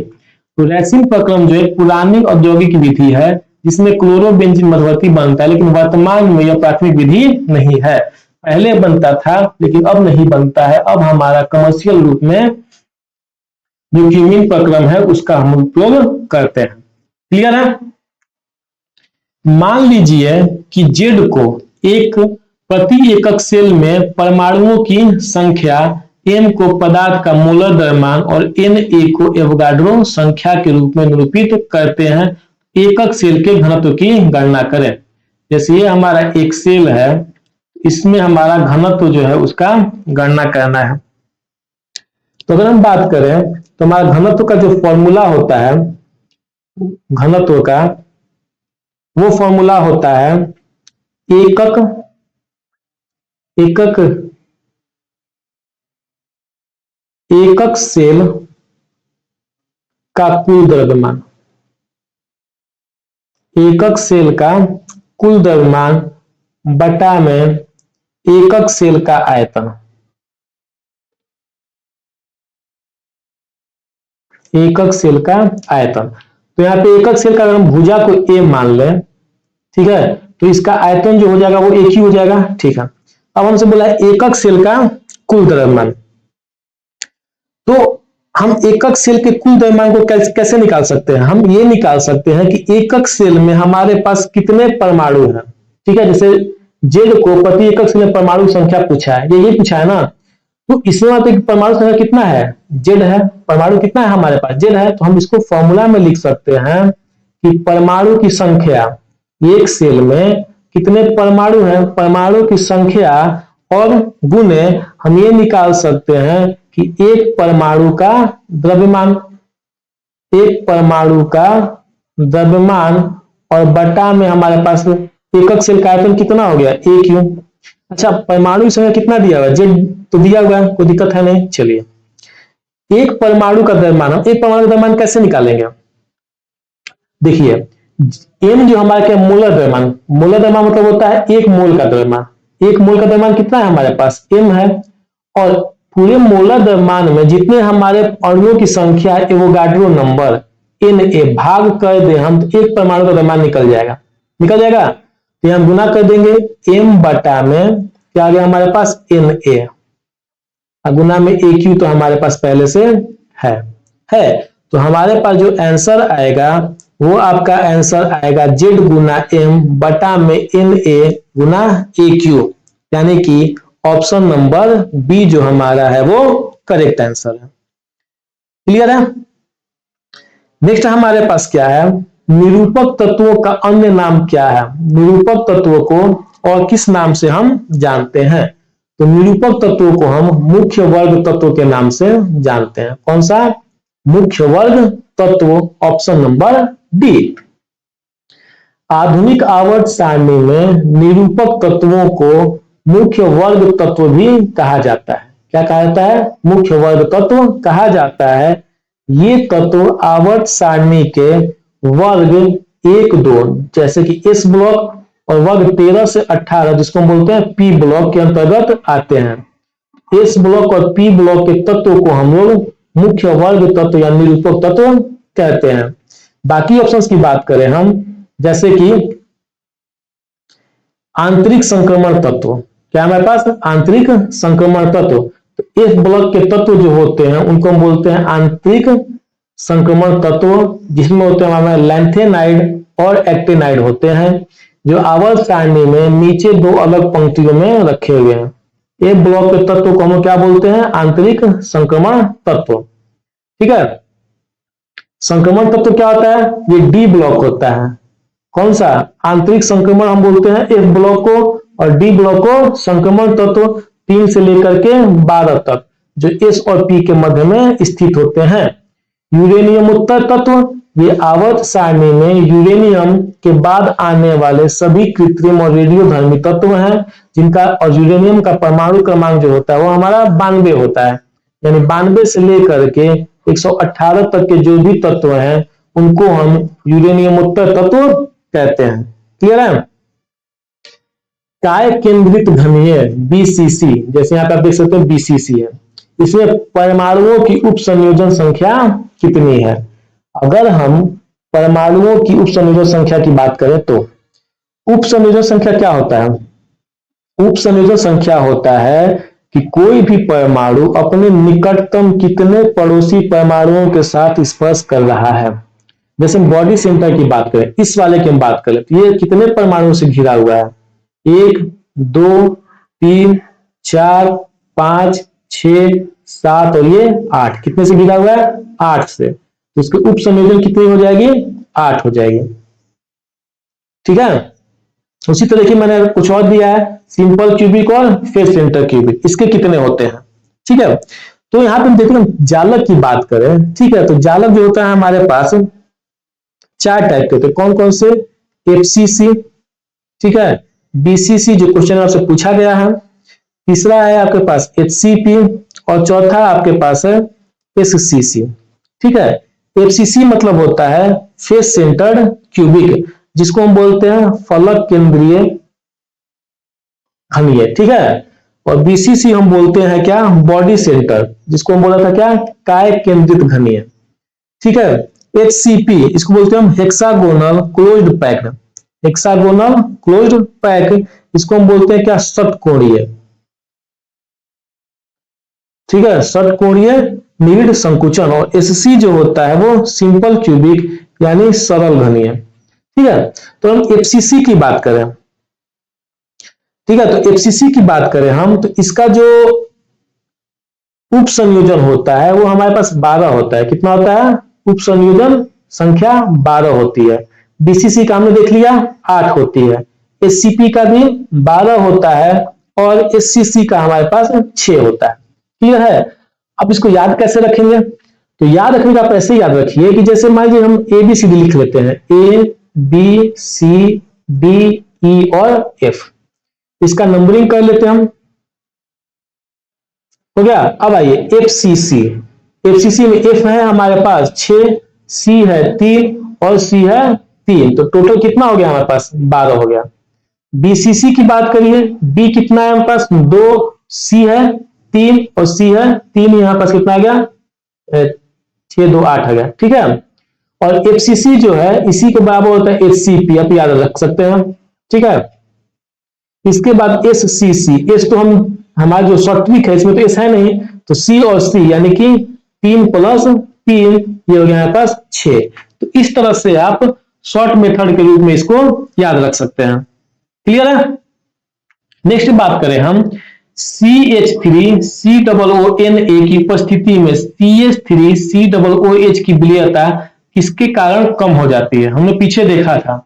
तो रैसिन प्रक्रम जो एक पुरानी औद्योगिक विधि है जिसमें क्लोरोबेंजीन मध्यवर्ती बनता है, लेकिन वर्तमान में यह प्राथमिक विधि नहीं है। पहले बनता था लेकिन अब नहीं बनता है। अब हमारा कमर्शियल रूप में जो क्यूमिन प्रक्रम है उसका हम उपयोग करते हैं। क्लियर है। मान लीजिए कि जेड को एक प्रति एकक सेल में परमाणुओं की संख्या, एम को पदार्थ का मोलर द्रव्यमान और एन ए को एवोगाड्रो संख्या के रूप में निरूपित करते हैं। एकक सेल के घनत्व की गणना करें। जैसे ये हमारा एक सेल है, इसमें हमारा घनत्व जो है उसका गणना करना है। तो अगर हम बात करें तो हमारा घनत्व का जो फॉर्मूला होता है, घनत्व का वो फॉर्मूला होता है एकक एकक एकक सेल का कुल द्रव्यमान, एकक सेल का कुल द्रव्यमान बटा में एकक सेल का आयतन, एकक सेल का आयतन। तो यहाँ पे एकक सेल का अगर हम भुजा को ए मान लें, ठीक है, तो इसका आयतन जो हो जाएगा वो एक ही हो जाएगा। ठीक है। अब हमसे बोला है एकक सेल का कुल द्रव्यमान, तो हम एकक सेल के कुल द्रव्यमान को कैसे निकाल सकते हैं? हम ये निकाल सकते हैं कि एकक सेल में हमारे पास कितने परमाणु हैं। ठीक है। जैसे जेड को प्रति एकक सेल में परमाणु संख्या पूछा है, ये पूछा है ना, तो इसमें परमाणु संख्या कितना है, जेड है। परमाणु कितना है हमारे पास, जेड है। तो हम इसको फॉर्मूला में लिख सकते हैं कि परमाणु की संख्या, एक सेल में कितने परमाणु हैं, परमाणु की संख्या और गुणे हम ये निकाल सकते हैं कि एक परमाणु का द्रव्यमान, एक परमाणु का द्रव्यमान और बटा में हमारे पास एकक सेल का आयतन कितना हो गया, ए क्यू। अच्छा, परमाणु की संख्या कितना दिया हुआ है, जेड तो दिया हुआ है, कोई दिक्कत है नहीं। चलिए, एक परमाणु का द्रव्यमान, एक परमाणु का द्रव्यमान कैसे निकालेंगे? देखिए, एम जो हमारे क्या, मोलर द्रव्यमान, मोलर द्रव्यमान मतलब होता है एक मोल का द्रव्यमान। एक मोल का द्रव्यमान कितना है हमारे पास, एम है। और पूरे मोलर द्रव्यमान में जितने हमारे अणुओं की संख्या है, एवोगाड्रो नंबर एन ए, भाग कर दे हम तो एक परमाणु का द्रव्यमान निकल जाएगा, निकल जाएगा। तो हम गुना कर देंगे एम बटा में क्या आ गया हमारे पास, एन ए, गुना में ए क्यू तो हमारे पास पहले से है। तो हमारे पास जो आंसर आएगा वो आपका आंसर आएगा जेड गुना एम बटा में N A Guna A Q, यानी कि ऑप्शन नंबर बी जो हमारा है वो करेक्ट आंसर है। क्लियर है। नेक्स्ट हमारे पास क्या है, निरूपक तत्वों का अन्य नाम क्या है? निरूपक तत्वों को और किस नाम से हम जानते हैं? तो निरूपक तत्वों को हम मुख्य वर्ग तत्व के नाम से जानते हैं। कौन सा? मुख्य वर्ग तत्व, ऑप्शन नंबर डी। आधुनिक आवर्त सारणी में निरूपक तत्वों को मुख्य वर्ग तत्व भी कहा जाता है। क्या कहा जाता है? मुख्य वर्ग तत्व कहा जाता है। ये तत्व आवर्त सारणी के वर्ग 1, 2 जैसे कि एस ब्लॉक और वर्ग 13 से 18 जिसको हम बोलते हैं पी ब्लॉक के अंतर्गत आते हैं। एस ब्लॉक और पी ब्लॉक के तत्व को हम लोग मुख्य वर्ग तत्व या निरूपक तत्व कहते हैं। बाकी ऑप्शंस की बात करें हम, जैसे कि आंतरिक संक्रमण तत्व, क्या हमारे पास आंतरिक संक्रमण तत्व, तो एफ ब्लॉक के तत्व जो होते हैं उनको हम बोलते हैं आंतरिक संक्रमण तत्व, जिसमें होते हैं हमारे लैंथेनाइड और एक्टिनाइड होते हैं, जो आवर्त सारणी में नीचे दो अलग पंक्तियों में रखे हुए हैं। ए ब्लॉक के तत्व को हम क्या बोलते हैं? आंतरिक संक्रमण तत्व। ठीक है। संक्रमण तत्व क्या होता है? ये डी ब्लॉक होता है। कौन सा? आंतरिक संक्रमण हम बोलते हैं एफ ब्लॉक को, और डी ब्लॉक को संक्रमण तत्व 3 से लेकर के 12 तक, जो एस और पी के मध्य में स्थित होते हैं। यूरेनियम उत्तर तत्व, ये आवर्त सारणी में यूरेनियम के बाद आने वाले सभी कृत्रिम और रेडियोधर्मी तत्व हैं, जिनका और यूरेनियम का परमाणु क्रमांक जो होता है वो हमारा 92 होता है। यानी 92 से लेकर के 118 तक के जो भी तत्व हैं उनको हम यूरेनियम उत्तर तत्व कहते हैं। क्लियर है? काय केंद्रित घनीय बीसीसी, जैसे यहाँ पे आप देख सकते हो बीसीसी है, इसमें परमाणुओं की उप संयोजन संख्या कितनी है? अगर हम परमाणुओं की उप संयोजन संख्या की बात करें तो उप संयोजन संख्या क्या होता है? उप संयोजन संख्या होता है कि कोई भी परमाणु अपने निकटतम कितने पड़ोसी परमाणुओं के साथ स्पर्श कर रहा है। जैसे बॉडी सेंटर की बात करें, इस वाले की हम बात करें तो ये कितने परमाणुओं से घिरा हुआ है? 1 2 3 4 5 6 7 और ये 8, कितने से घिरा हुआ है? 8 से। तो इसकी उप संयोजन कितनी हो जाएगी? 8 हो जाएगी। ठीक है, उसी तरह की मैंने कुछ और दिया है, सिंपल क्यूबिक और फेस सेंटर क्यूबिक, इसके कितने होते हैं? ठीक है, तो यहां पे देखो जालक की बात करें, ठीक है, तो जालक जो होता है हमारे पास 4 टाइप के होते हैं। कौन कौन से? एफसीसी, ठीक है, बीसीसी जो क्वेश्चन आपसे पूछा गया है, तीसरा है आपके पास एचसीपी और चौथा आपके पास है एससीसी। ठीक है, एफसीसी मतलब होता है फेस सेंटर्ड क्यूबिक, जिसको हम बोलते हैं फलक केंद्रीय घनीय। ठीक है, और बीसीसी हम बोलते हैं क्या? बॉडी सेंटर, जिसको हम बोला था क्या? काय केंद्रित घनीय। ठीक है, एचसीपी इसको बोलते हैं हम hexagonal closed packed, hexagonal closed pack, इसको हम बोलते हैं क्या? षटकोणीय। ठीक है, षटकोणीय निविड़ संकुचन। और एससी जो होता है वो सिंपल क्यूबिक यानी सरल घनीय। ठीक है, तो हम एफसीसी की बात करें, ठीक है, तो एफसीसी की बात करें हम, तो इसका जो उप संयोजन होता है वो हमारे पास 12 होता है। कितना होता है? उप संयोजन संख्या 12 होती है। बीसीसी का हमने देख लिया 8 होती है, एससीपी का भी 12 होता है और एससीसी का हमारे पास 6 होता है। क्लियर है? अब इसको याद कैसे रखेंगे? तो याद रखने का आप ऐसे याद रखिए कि जैसे मान लीजिए हम ABCD लिख लेते हैं, ABCDE और F, इसका नंबरिंग कर लेते हैं हम, हो गया। अब आइए एफसीसी, एफसीसी में F है हमारे पास 6, C है 3 और C है 3, तो टोटल कितना हो गया हमारे पास? 12 हो गया। बीसीसी की बात करिए, B कितना है हमारे पास? 2, C है 3 और C है 3, यहां पास कितना आ गया? 6 2 8 आ गया। ठीक है, और एफसीसी जो है इसी के बराबर होता है एचसीपी, आप याद रख सकते हैं। ठीक है, इसके बाद एससीसी, एस तो हम हमारा जो शॉर्ट ट्रिक है इसमें तो एस है नहीं, तो सी और सी यानी कि 3 + 3, ये हो गया हमारे पास 6। तो इस तरह से आप शॉर्ट मेथड के रूप में इसको याद रख सकते हैं। क्लियर है? नेक्स्ट बात करें हम CH3COONA की उपस्थिति में CH3COOH की विलीयता किसके कारण कम हो जाती है? हमने पीछे देखा था,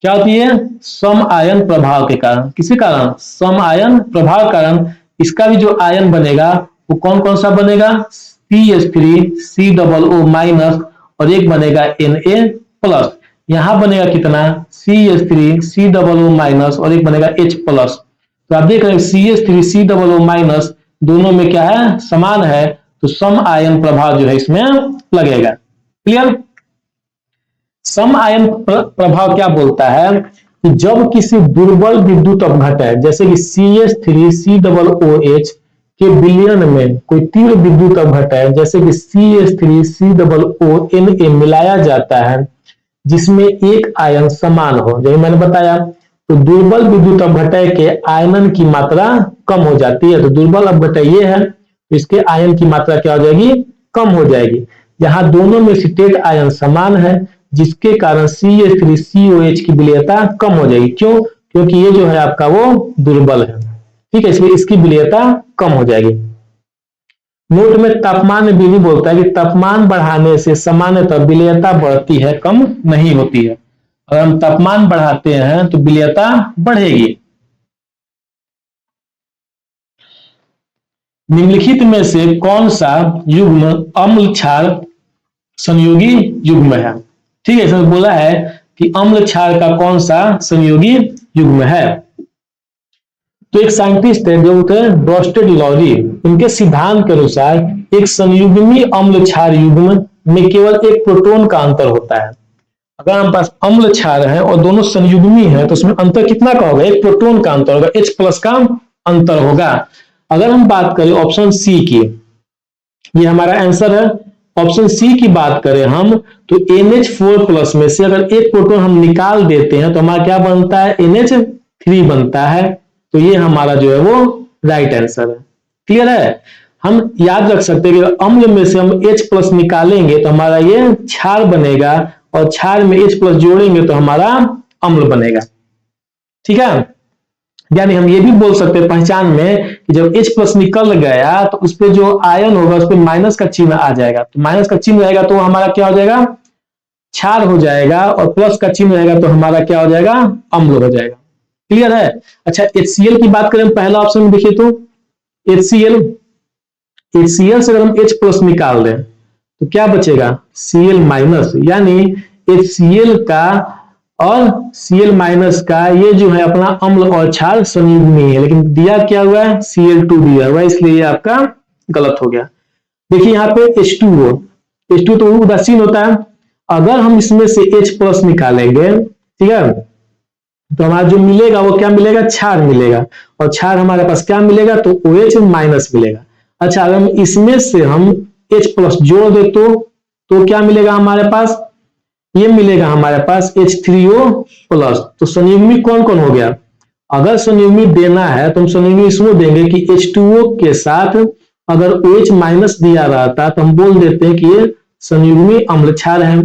क्या होती है? सम आयन प्रभाव के कारण। किसके कारण? सम आयन प्रभाव के कारण इसका भी जो आयन बनेगा वो कौन कौन सा बनेगा? CH3COO- और एक बनेगा Na+। यहां बनेगा कितना? CH3COO- और एक बनेगा H+। तो आप देख रहे हैं CH3COO- दोनों में क्या है? समान है, तो सम आयन प्रभाव जो है इसमें लगेगा। क्लियर? सम आयन प्रभाव क्या बोलता है कि जब किसी दुर्बल विद्युत अपघटन जैसे कि CH3COOH के विलयन में कोई तीव्र विद्युत अपघटन जैसे कि CH3COONA मिलाया जाता है जिसमें एक आयन समान हो, जैसे मैंने बताया, तो दुर्बल विद्युत अपघटन के आयनन की मात्रा कम हो जाती है। तो दुर्बल अपघटन ये है, तो इसके आयन की मात्रा क्या हो जाएगी? कम हो जाएगी। यहां दोनों में स्टेट आयन समान है, जिसके कारण CH3COH की विलीयता कम हो जाएगी। क्यों? क्योंकि ये जो है आपका वो दुर्बल है। ठीक है, इसलिए इसकी विलीयता कम हो जाएगी। नोट में तापमान विधि बोलता है कि तापमान बढ़ाने से सामान्यतः विलीयता बढ़ती है, कम नहीं होती है। अगर हम तापमान बढ़ाते हैं तो विलीयता बढ़ेगी। निम्नलिखित में से कौन सा युग्म अम्ल क्षार संयोगी युग्म है? ठीक है, इसमें बोला है कि अम्ल क्षार का कौन सा संयोगी युग्म है। तो एक साइंटिस्ट है जो होते हैं ब्रोस्टेड-लॉरी, उनके सिद्धांत के अनुसार एक संयुग्मी अम्ल क्षार युग्म में केवल एक प्रोटॉन का अंतर होता है। अगर हमारे पास अम्ल क्षार है और दोनों संयुग्मी है तो उसमें अंतर कितना का होगा, एक प्रोटॉन का अंतर होगा, H प्लस का अंतर होगा। अगर हम बात करें ऑप्शन सी की, ये हमारा आंसर है। ऑप्शन सी की बात करें हम तो NH4 प्लस में से अगर एक प्रोटॉन हम निकाल देते हैं तो हमारा क्या बनता है, NH3 बनता है। तो ये हमारा जो है वो राइट आंसर है। क्लियर है। हम याद रख सकते हैं कि अम्ल में से हम H प्लस निकालेंगे तो हमारा ये क्षार बनेगा और क्षार में H प्लस जोड़ेंगे तो हमारा अम्ल बनेगा। ठीक है। यानी हम ये भी बोल सकते हैं पहचान में कि जब H प्लस निकल गया तो उस पर जो आयन होगा उस पर माइनस का चिन्ह आ जाएगा, तो माइनस का चिन्ह रहेगा तो हमारा क्या हो जाएगा, क्षार हो जाएगा, और प्लस का चिन्ह रहेगा तो हमारा क्या हो जाएगा, अम्ल हो जाएगा। क्लियर है। अच्छा HCl की बात करें, पहला ऑप्शन में देखिए तो HCl से अगर हम H प्लस निकाल दें तो क्या बचेगा, Cl माइनस, यानी HCl का और Cl माइनस का ये जो है अपना अम्ल और क्षार संयुग्मी है, लेकिन दिया क्या हुआ है, Cl2 दिया हुआ है, इसलिए ये आपका गलत हो गया। देखिए यहाँ पे H2 तो उदासीन होता है। अगर हम इसमें से H प्लस निकालेंगे, ठीक है, तो हमारा जो मिलेगा वो क्या मिलेगा, क्षार मिलेगा, और क्षार हमारे पास क्या मिलेगा, तो OH माइनस मिलेगा। अच्छा अगर हम इसमें से हम H प्लस जोड़ दे तो क्या मिलेगा हमारे पास, ये मिलेगा हमारे पास H3O प्लस। तो संयुग्मी कौन कौन हो गया, अगर संयुग्मी देना है तो हम संयुग्मी इसमें देंगे कि H2O के साथ अगर OH माइनस दिया रहता तो हम बोल देते हैं कि ये संयुग्मी अम्ल क्षार है,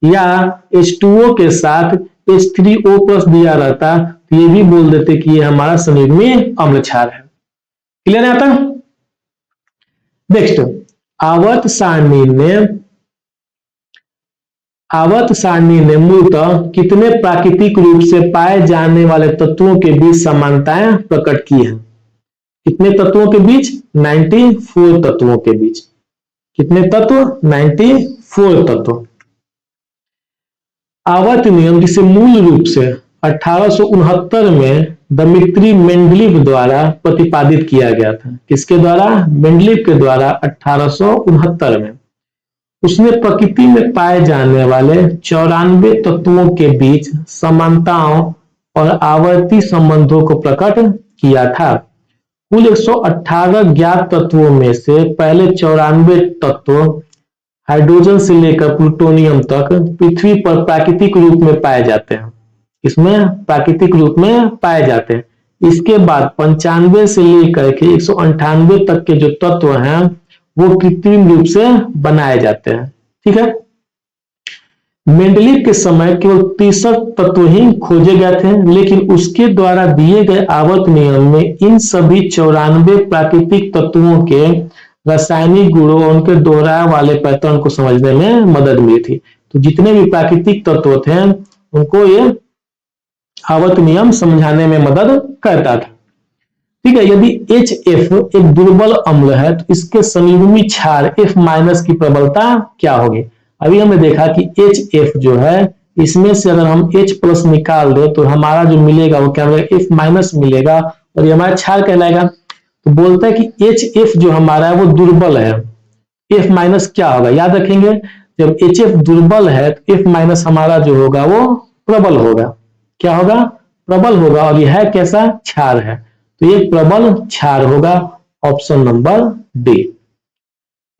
या H2O के साथ H3O प्लस दिया रहता तो ये भी बोल देते कि ये हमारा संयुग्मी अम्ल क्षार है। क्लियर है। आता नेक्स्ट, आवर्त सारणी ने मूलतः कितने प्राकृतिक रूप से पाए जाने वाले तत्वों के बीच समानताएं प्रकट की हैं। कितने तत्वों के बीच, 94 तत्वों के बीच। कितने तत्व, 94 तत्व। आवर्त नियम जिसे मूल रूप से 1869 में दमित्री मेंडलीव द्वारा प्रतिपादित किया गया था। किसके द्वारा, मेंडलीव के द्वारा 1869 में। उसने प्रकृति में पाए जाने वाले 94 तत्वों के बीच समानताओं और आवर्ती संबंधों को प्रकट किया था। कुल 118 ज्ञात तत्वों में से पहले 94 तत्व हाइड्रोजन से लेकर प्लूटोनियम तक पृथ्वी पर प्राकृतिक रूप में पाए जाते हैं। इसमें प्राकृतिक रूप में पाए जाते हैं। इसके बाद 95 से लेकर के 198 तक के जो तत्व हैं वो कृत्रिम रूप से बनाए जाते हैं। ठीक है। मेंडलीव के समय केवल 63 तत्व ही खोजे गए थे, लेकिन उसके द्वारा दिए गए आवर्त नियम में इन सभी 94 प्राकृतिक तत्वों के रासायनिक गुणों और उनके दोहराए वाले पैटर्न को समझने में मदद मिली थी। तो जितने भी प्राकृतिक तत्व थे उनको ये आवर्त नियम समझाने में मदद करता था। ठीक है। यदि HF एक दुर्बल अम्ल है तो इसके संयुग्मी क्षार F माइनस की प्रबलता क्या होगी। अभी हमने देखा कि HF जो है इसमें से अगर हम H प्लस निकाल दे तो हमारा जो मिलेगा वो क्या मिलेगा, F माइनस मिलेगा, और ये हमारा क्षार कहलाएगा। तो बोलता है कि HF जो हमारा है वो दुर्बल है, F माइनस क्या होगा, याद रखेंगे जब HF दुर्बल है तो F माइनस हमारा जो होगा वो प्रबल होगा। क्या होगा, प्रबल होगा, और यह है कैसा, क्षार है, तो ये प्रबल क्षार होगा। Option number D.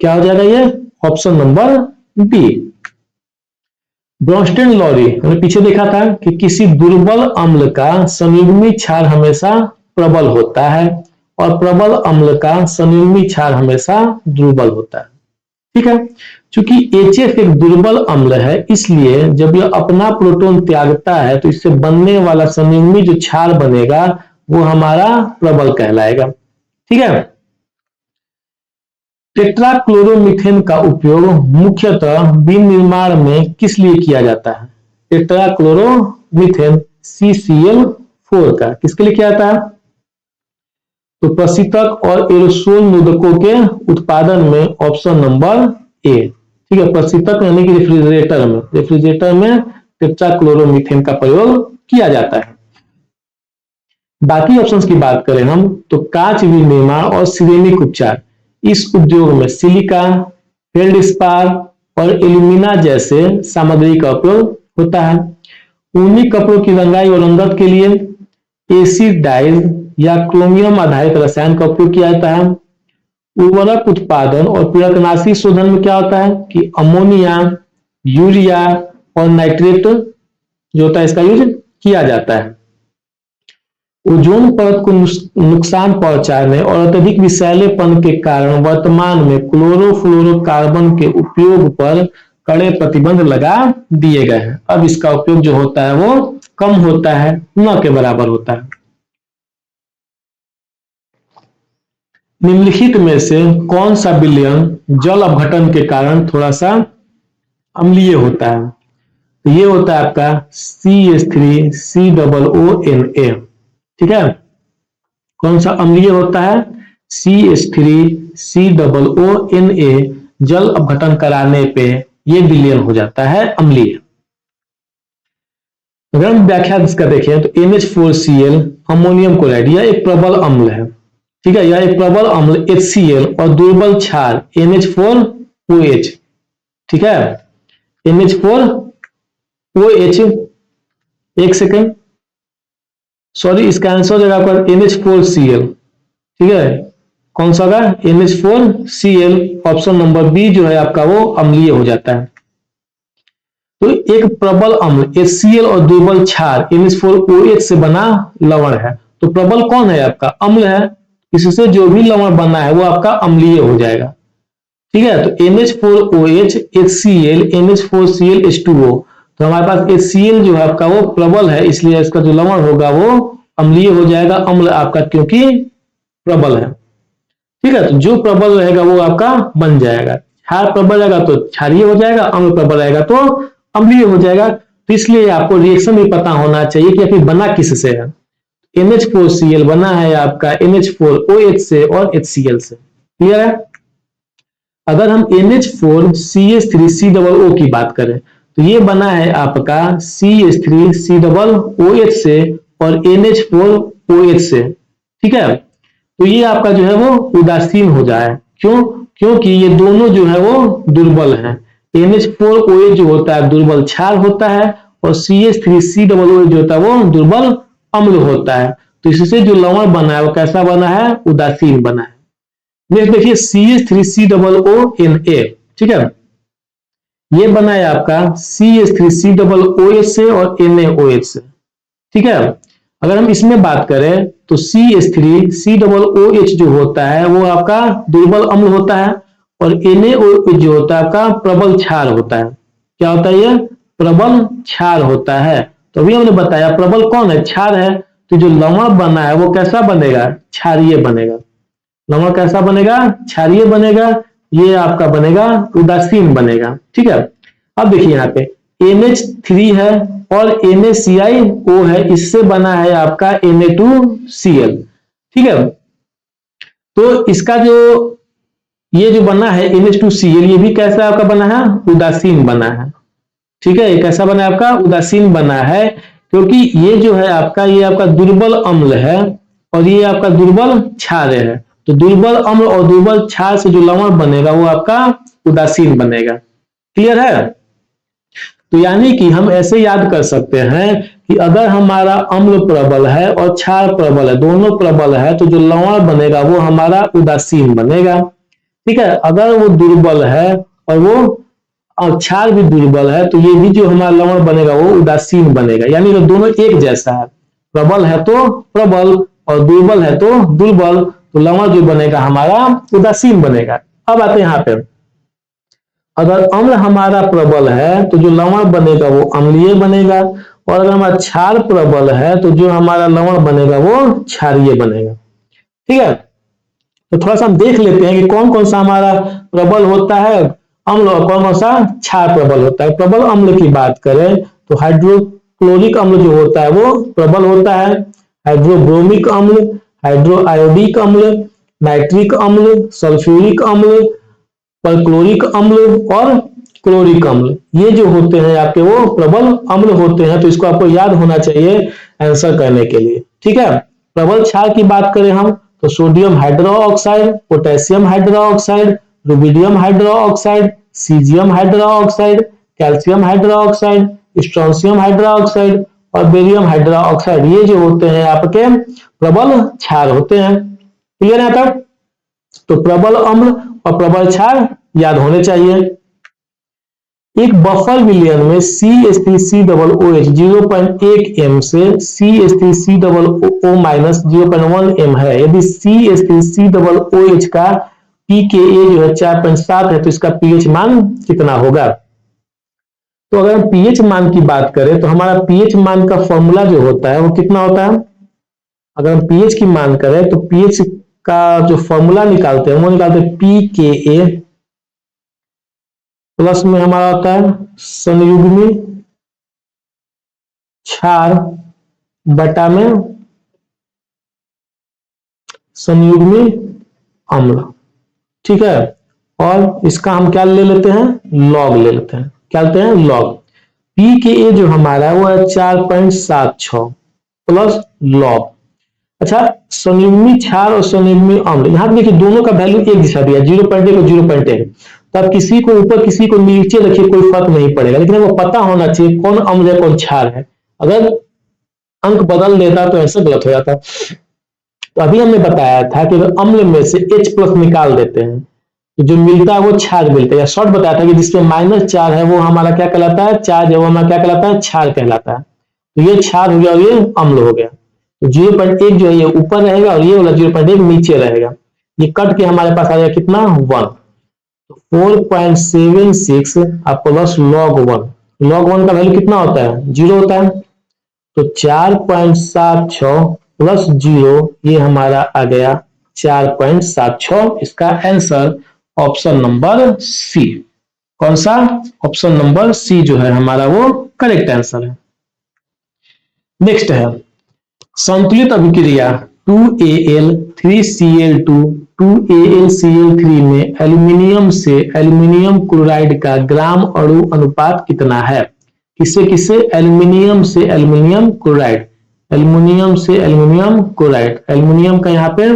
क्या हो जाएगा ये, ऑप्शन नंबर डी। ब्रोंस्टेन लॉरी हमने पीछे देखा था कि किसी दुर्बल अम्ल का संयुग्मी क्षार हमेशा प्रबल होता है और प्रबल अम्ल का संयुग्मी क्षार हमेशा दुर्बल होता है। ठीक है। चूंकि HF एक दुर्बल अम्ल है इसलिए जब यह अपना प्रोटॉन त्यागता है तो इससे बनने वाला संयुग्मी जो क्षार बनेगा वो हमारा प्रबल कहलाएगा। ठीक है। टेट्राक्लोरोमीथेन का उपयोग मुख्यतः विनिर्माण में किस लिए किया जाता है। टेट्राक्लोरोमीथेन CCl4 का किसके लिए किया जाता है, तो प्रशीतक और एरोसोल नोदकों के उत्पादन में। Option number A. ठीक है। प्रशीतक यानी कि रेफ्रिजरेटर में टेट्राक्लोरोमीथेन का प्रयोग किया जाता है। बाकी ऑप्शंस की बात करें हम तो कांच विनिर्माण और सिरेमिक उपचार, इस उद्योग में सिलिका, फेल्डस्पार और एल्यूमिना जैसे सामग्री का उपयोग होता है। ऊनी कपड़ों की रंगाई और रंगत के लिए एसिड डाइज या क्रोमियम आधारित रसायन का उपयोग किया जाता है। उर्वरक उत्पादन और पीड़कनाशी शोधन में क्या होता है कि अमोनिया, यूरिया और नाइट्रेट जो होता है इसका यूज किया जाता है। ओजोन परत को नुकसान पहुंचाने और अत्यधिक विषैलेपन के कारण वर्तमान में क्लोरोफ्लोरोकार्बन के उपयोग पर कड़े प्रतिबंध लगा दिए गए हैं। अब इसका उपयोग जो होता है वो कम होता है, न के बराबर होता है। निम्नलिखित में से कौन सा विलयन जल अपघटन के कारण थोड़ा सा अम्लीय होता है? तो ये होता है आपका CH3COONA। ठीक है, कौन सा अम्लीय होता है? CH3COONA जल अपघटन कराने पे ये विलयन हो जाता है अम्लीय। अगर हम व्याख्या इसका देखें तो NH4Cl अमोनियम क्लोराइड यह एक प्रबल अम्ल है। ठीक है, यह एक प्रबल अम्ल HCl और दुर्बल क्षार NH4OH। ठीक है, NH4OH, एक सेकेंड, सॉरी इसका आंसर हो जाएगा आपका NH4Cl। ठीक है, कौन सा होगा? NH4Cl, ऑप्शन नंबर बी जो है आपका वो अम्लीय हो जाता है। तो एक प्रबल अम्ल HCl और दुर्बल क्षार NH4OH से बना लवण है। तो प्रबल कौन है? आपका अम्ल है। इससे जो भी लवण बना है वो आपका अम्लीय हो जाएगा। ठीक है, तो NH4OH, HCl, NH4Cl, H2O। तो हमारे पास HCl जो है आपका वो प्रबल है, इसलिए इसका जो लवण होगा वो अम्लीय हो जाएगा। अम्ल आपका क्योंकि प्रबल है। ठीक है, तो जो प्रबल रहेगा वो आपका बन जाएगा। क्षार प्रबल रहेगा तो क्षारीय हो जाएगा, अम्ल प्रबल रहेगा तो अम्लीय हो जाएगा। तो इसलिए आपको रिएक्शन भी पता होना चाहिए कि आखिर बना किससे है। NH4Cl बना है आपका NH4OH से और HCl से। क्लियर है? अगर हम NH4CH3COO की बात करें तो ये बना है आपका CH3COOH से और NH4OH से। ठीक है, तो ये आपका जो है वो उदासीन हो जाए। क्यों? क्योंकि ये दोनों जो है वो दुर्बल हैं। NH4OH जो होता है दुर्बल क्षार होता है और CH3COOH जो होता है वो दुर्बल अम्ल होता है। तो इससे जो लवण बना है वो कैसा बना है? उदासीन बना है। नेक्स्ट देखिए CH3COONA। ठीक है, ये बना है आपका CH3COOH से और NaOH से। ठीक है, अगर हम इसमें बात करें तो CH3COOH जो होता है वो आपका दुर्बल अम्ल होता है और NaOH जो होता है आपका प्रबल क्षार होता है। क्या होता है? ये प्रबल क्षार होता है। तो अभी हमने बताया प्रबल कौन है? क्षार है। तो जो लवण बना है वो कैसा बनेगा? क्षारीय बनेगा। लवण कैसा बनेगा? क्षारीय बनेगा। ये आपका बनेगा उदासीन बनेगा। ठीक है, अब देखिए यहाँ पे NH3 है और NaClO है, इससे बना है आपका Na2Cl। ठीक है, तो इसका जो ये जो बना है NH2Cl ये भी कैसा आपका बना है? उदासीन बना है। ठीक है, ये कैसा बना है? आपका उदासीन बना है, क्योंकि ये जो है आपका ये आपका दुर्बल अम्ल है और ये आपका दुर्बल क्षार है। तो दुर्बल अम्ल और दुर्बल क्षार से जो लवण बनेगा वो आपका उदासीन बनेगा। क्लियर है? तो यानी कि हम ऐसे याद कर सकते हैं कि अगर हमारा अम्ल प्रबल है और क्षार प्रबल है, दोनों प्रबल है, तो जो लवण बनेगा वो हमारा उदासीन बनेगा। ठीक है, अगर वो दुर्बल है और वो क्षार भी दुर्बल है तो ये भी जो हमारा लवण बनेगा वो उदासीन बनेगा। यानी कि दोनों एक जैसा है, प्रबल है तो प्रबल और दुर्बल है तो दुर्बल, तो लवण जो बनेगा हमारा उदासीन बनेगा। अब आते हैं यहाँ पे, अगर अम्ल हमारा प्रबल है तो जो लवण बनेगा वो अम्लीय बनेगा और अगर हमारा क्षार प्रबल है तो जो हमारा लवण बनेगा वो क्षारीय बनेगा। ठीक है, तो थोड़ा सा हम देख लेते हैं कि कौन कौन सा हमारा प्रबल होता है अम्ल और कौन कौन सा क्षार प्रबल होता है। प्रबल अम्ल की बात करें तो हाइड्रोक्लोरिक अम्ल जो होता है वो प्रबल होता है। हाइड्रोब्रोमिक अम्ल, हाइड्रोआयोडिक अम्ल, नाइट्रिक अम्ल, सल्फ्यूरिक अम्ल, परक्लोरिक अम्ल और क्लोरिक अम्ल, ये जो होते हैं आपके वो प्रबल अम्ल होते हैं। तो इसको आपको याद होना चाहिए आंसर करने के लिए। ठीक है, प्रबल क्षार की बात करें हम तो sodium hydroxide, potassium hydroxide, rubidium hydroxide, caesium hydroxide, calcium hydroxide, strontium hydroxide और बेरियम हाइड्रोक्साइड, ये जो होते हैं आपके प्रबल क्षार होते हैं। क्लियर है तब? तो प्रबल अम्ल और प्रबल क्षार याद होने चाहिए। एक बफर विलयन में CH3C OOH 0.1 m से CH3C माइनस 0.1 m है। यदि CH3C OOH का pKa जो है 4.7 है तो इसका pH मान कितना होगा? तो अगर हम pH मान की बात करें तो हमारा pH मान का फॉर्मूला जो होता है वो कितना होता है? अगर हम pH की मान करें तो pH का जो फॉर्मूला निकालते हैं वो निकालते हैं pKa प्लस में हमारा होता है संयुग्मी क्षार बटा में संयुग्मी अम्ल। ठीक है, और इसका हम क्या ले लेते हैं? लॉग ले लेते हैं। क्या लेते हैं? लॉग। pKa जो हमारा है वो है 4.76 प्लस लॉग। अच्छा, संयुग्मी क्षार और संयुग्मी अम्ल, यहां देखिए दोनों का वैल्यू एक जैसा दिया, 0.1 और 0.1। तो आप किसी को ऊपर किसी को नीचे रखिए, कोई फर्क नहीं पड़ेगा, लेकिन वो पता होना चाहिए कौन अम्ल है कौन क्षार है। अगर अंक बदल देता तो ऐसा गलत हो जाता। तो अभी हमने बताया था कि अगर अम्ल में से H प्लस निकाल देते हैं तो जो मिलता है वो क्षार मिलता है, या शॉर्ट बताया था कि जिसमें -4 है वो हमारा क्या कहलाता है? चार्ज है, वो हमारा क्या कहलाता है? क्षार कहलाता है। तो ये क्षार हो गया और ये अम्ल हो गया। तो 0.1 जो है ये ऊपर रहेगा और ये वाला 0.1 नीचे रहेगा। ये कट के हमारे पास आ जाएगा कितना? 1। तो 4.76 प्लस log 1। log 1 का वैल्यू कितना होता है? 0 होता है। तो 4.76 प्लस 0 ये हमारा आ गया 4.76। इसका आंसर ऑप्शन नंबर सी। कौन सा? ऑप्शन नंबर सी जो है हमारा वो करेक्ट आंसर है। नेक्स्ट है संतुलित अभिक्रिया 2Al3Cl2 2AlCl3 में एल्यूमिनियम से एल्यूमिनियम क्लोराइड का ग्राम अणु अनुपात कितना है? किससे किससे? एल्यूमिनियम से एल्यूमिनियम क्लोराइड, एल्यूमिनियम से एल्यूमिनियम क्लोराइड। एल्यूमिनियम का यहाँ पे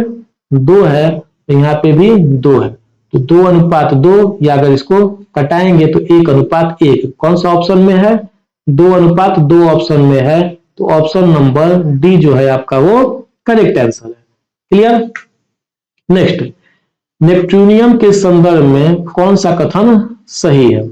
2 है तो यहाँ पे भी 2 है, तो 2:2, या अगर इसको कटाएंगे तो 1:1। कौन सा ऑप्शन में है? 2:2 ऑप्शन में है। तो ऑप्शन नंबर डी जो है आपका वो करेक्ट आंसर है। क्लियर? नेक्स्ट, नेपट्यूनियम के संदर्भ में कौन सा कथन सही है?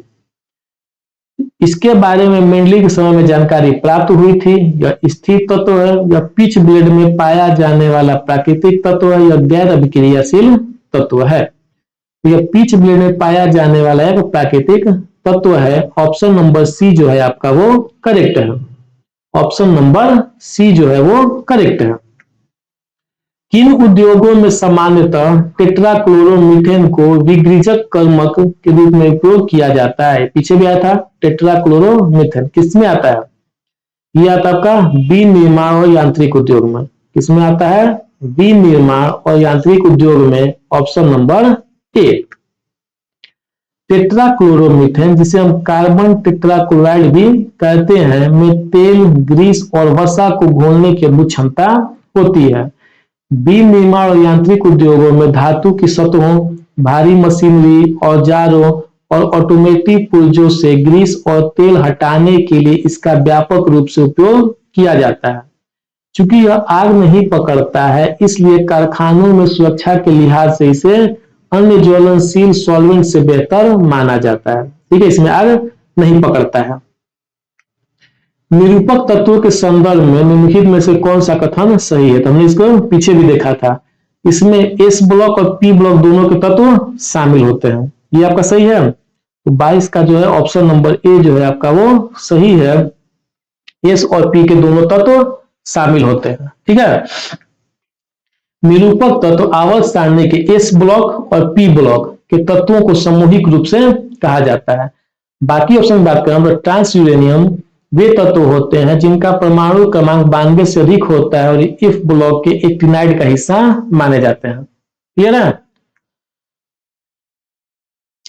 इसके बारे में मेंडली के समय में जानकारी प्राप्त हुई थी। यह स्थिर तत्व है, यह पिच ब्लेड में पाया जाने वाला प्राकृतिक तत्व है, यह गैर अभिक्रियाशील तत्व है। तो यह पिच ब्लेड में पाया जाने वाला एक प्राकृतिक तत्व है। ऑप्शन नंबर सी जो है आपका वो करेक्ट है। ऑप्शन नंबर सी जो है वो करेक्ट है। किन उद्योगों में सामान्यतः टेट्राक्लोरोमीथेन को विगृजक कर्मक के रूप में उपयोग किया जाता है? पीछे भी आया था टेट्राक्लोरोमीथेन, किसमें आता है? ये आता है आपका विनिर्माण और यांत्रिक उद्योग में। किसमें आता है? विनिर्माण और यांत्रिक उद्योग में। Option number A. टेट्राक्लोरोमीथेन, जिसे हम कार्बन टेट्राक्लोराइड भी कहते हैं, में तेल, ग्रीस और वसा को घोलने की अद्भुत क्षमता होती है। विनिर्माण और यांत्रिक उद्योगों में धातु की सतहों, भारी मशीनरी, औजारों और ऑटोमेटिव पुर्जों से ग्रीस और तेल हटाने के लिए इसका व्यापक रूप से उपयोग किया जाता है। चूंकि यह आग नहीं पकड़ता है, इसलिए कारखानों में सुरक्षा के लिहाज से इसे अन्य ज्वलनशील सॉल्वेंट से बेहतर माना जाता है। ठीक है, इसमें आग नहीं पकड़ता है। निरूपक तत्वों के संदर्भ में निम्नलिखित में से कौन सा कथन सही है? तो हमने इसको पीछे भी देखा था। इसमें एस ब्लॉक और पी ब्लॉक दोनों के तत्व शामिल होते हैं। ये आपका सही है। तो 22 का जो है ऑप्शन नंबर ए जो है आपका वो सही है। एस और पी के दोनों तत्व शामिल होते हैं। ठीक है, निरूपक तत्व आवर्त सारणी के एस ब्लॉक और पी ब्लॉक के तत्वों को सामूहिक रूप से कहा जाता है। बाकी ऑप्शन की बात करें तो ट्रांस यूरेनियम वे तत्व होते हैं जिनका परमाणु क्रमांक 92 से अधिक होता है और इफ ब्लॉक के एक्टिनाइड का हिस्सा माने जाते हैं। क्लियर है?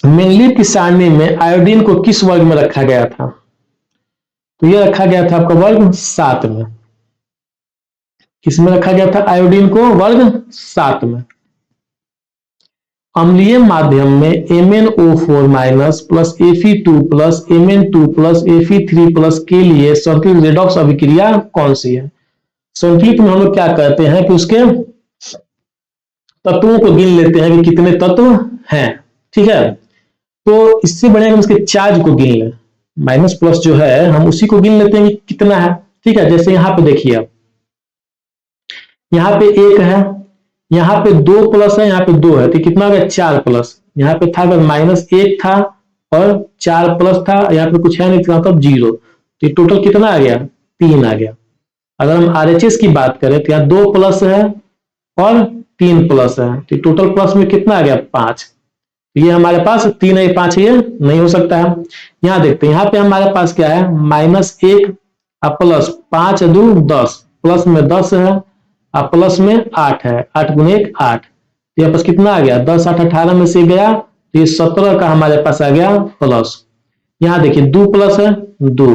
मेंडलीव की सारणी में आयोडीन को किस वर्ग में रखा गया था? तो यह रखा गया था आपका वर्ग 7 में। किसमें रखा गया था आयोडीन को? वर्ग 7 में। अम्लीय माध्यम में MnO4 minus plus Fe2 plus Mn2 plus Fe3 plus के लिए संतुलित रेडॉक्स अभिक्रिया कौन सी है? संतुलित में हम लोग क्या करते हैं कि उसके तत्वों को गिन लेते हैं कि कितने तत्व हैं, ठीक है। तो इससे बढ़िया हम उसके चार्ज को गिन लें, माइनस प्लस जो है हम उसी को गिन लेते हैं कि कितना है, ठीक है। जैसे यहाँ पे देखिए आप, यहाँ पे 1 है, यहाँ पे 2 प्लस है, यहाँ पे 2 है, तो कितना हो गया 4 प्लस। यहाँ पे था अगर -1 था और 4 प्लस था, यहाँ पे कुछ है नहीं था तब 0, तो टोटल कितना आ गया 3 आ गया। अगर हम RHS की बात करें तो यहाँ 2 प्लस है और 3 प्लस है, तो टोटल प्लस में कितना आ गया 5। ये हमारे पास 3 है 5 ये नहीं हो सकता है। यहाँ देखते हैं, यहाँ पे हमारे पास क्या है -1 प्लस 5 2 10 प्लस में 10 है और प्लस में 8 है, 8 गुने 1 8, ये पास कितना आ गया 10 8 18 में से गया तो ये 17 का हमारे पास आ गया प्लस। यहाँ देखिए 2 प्लस है 2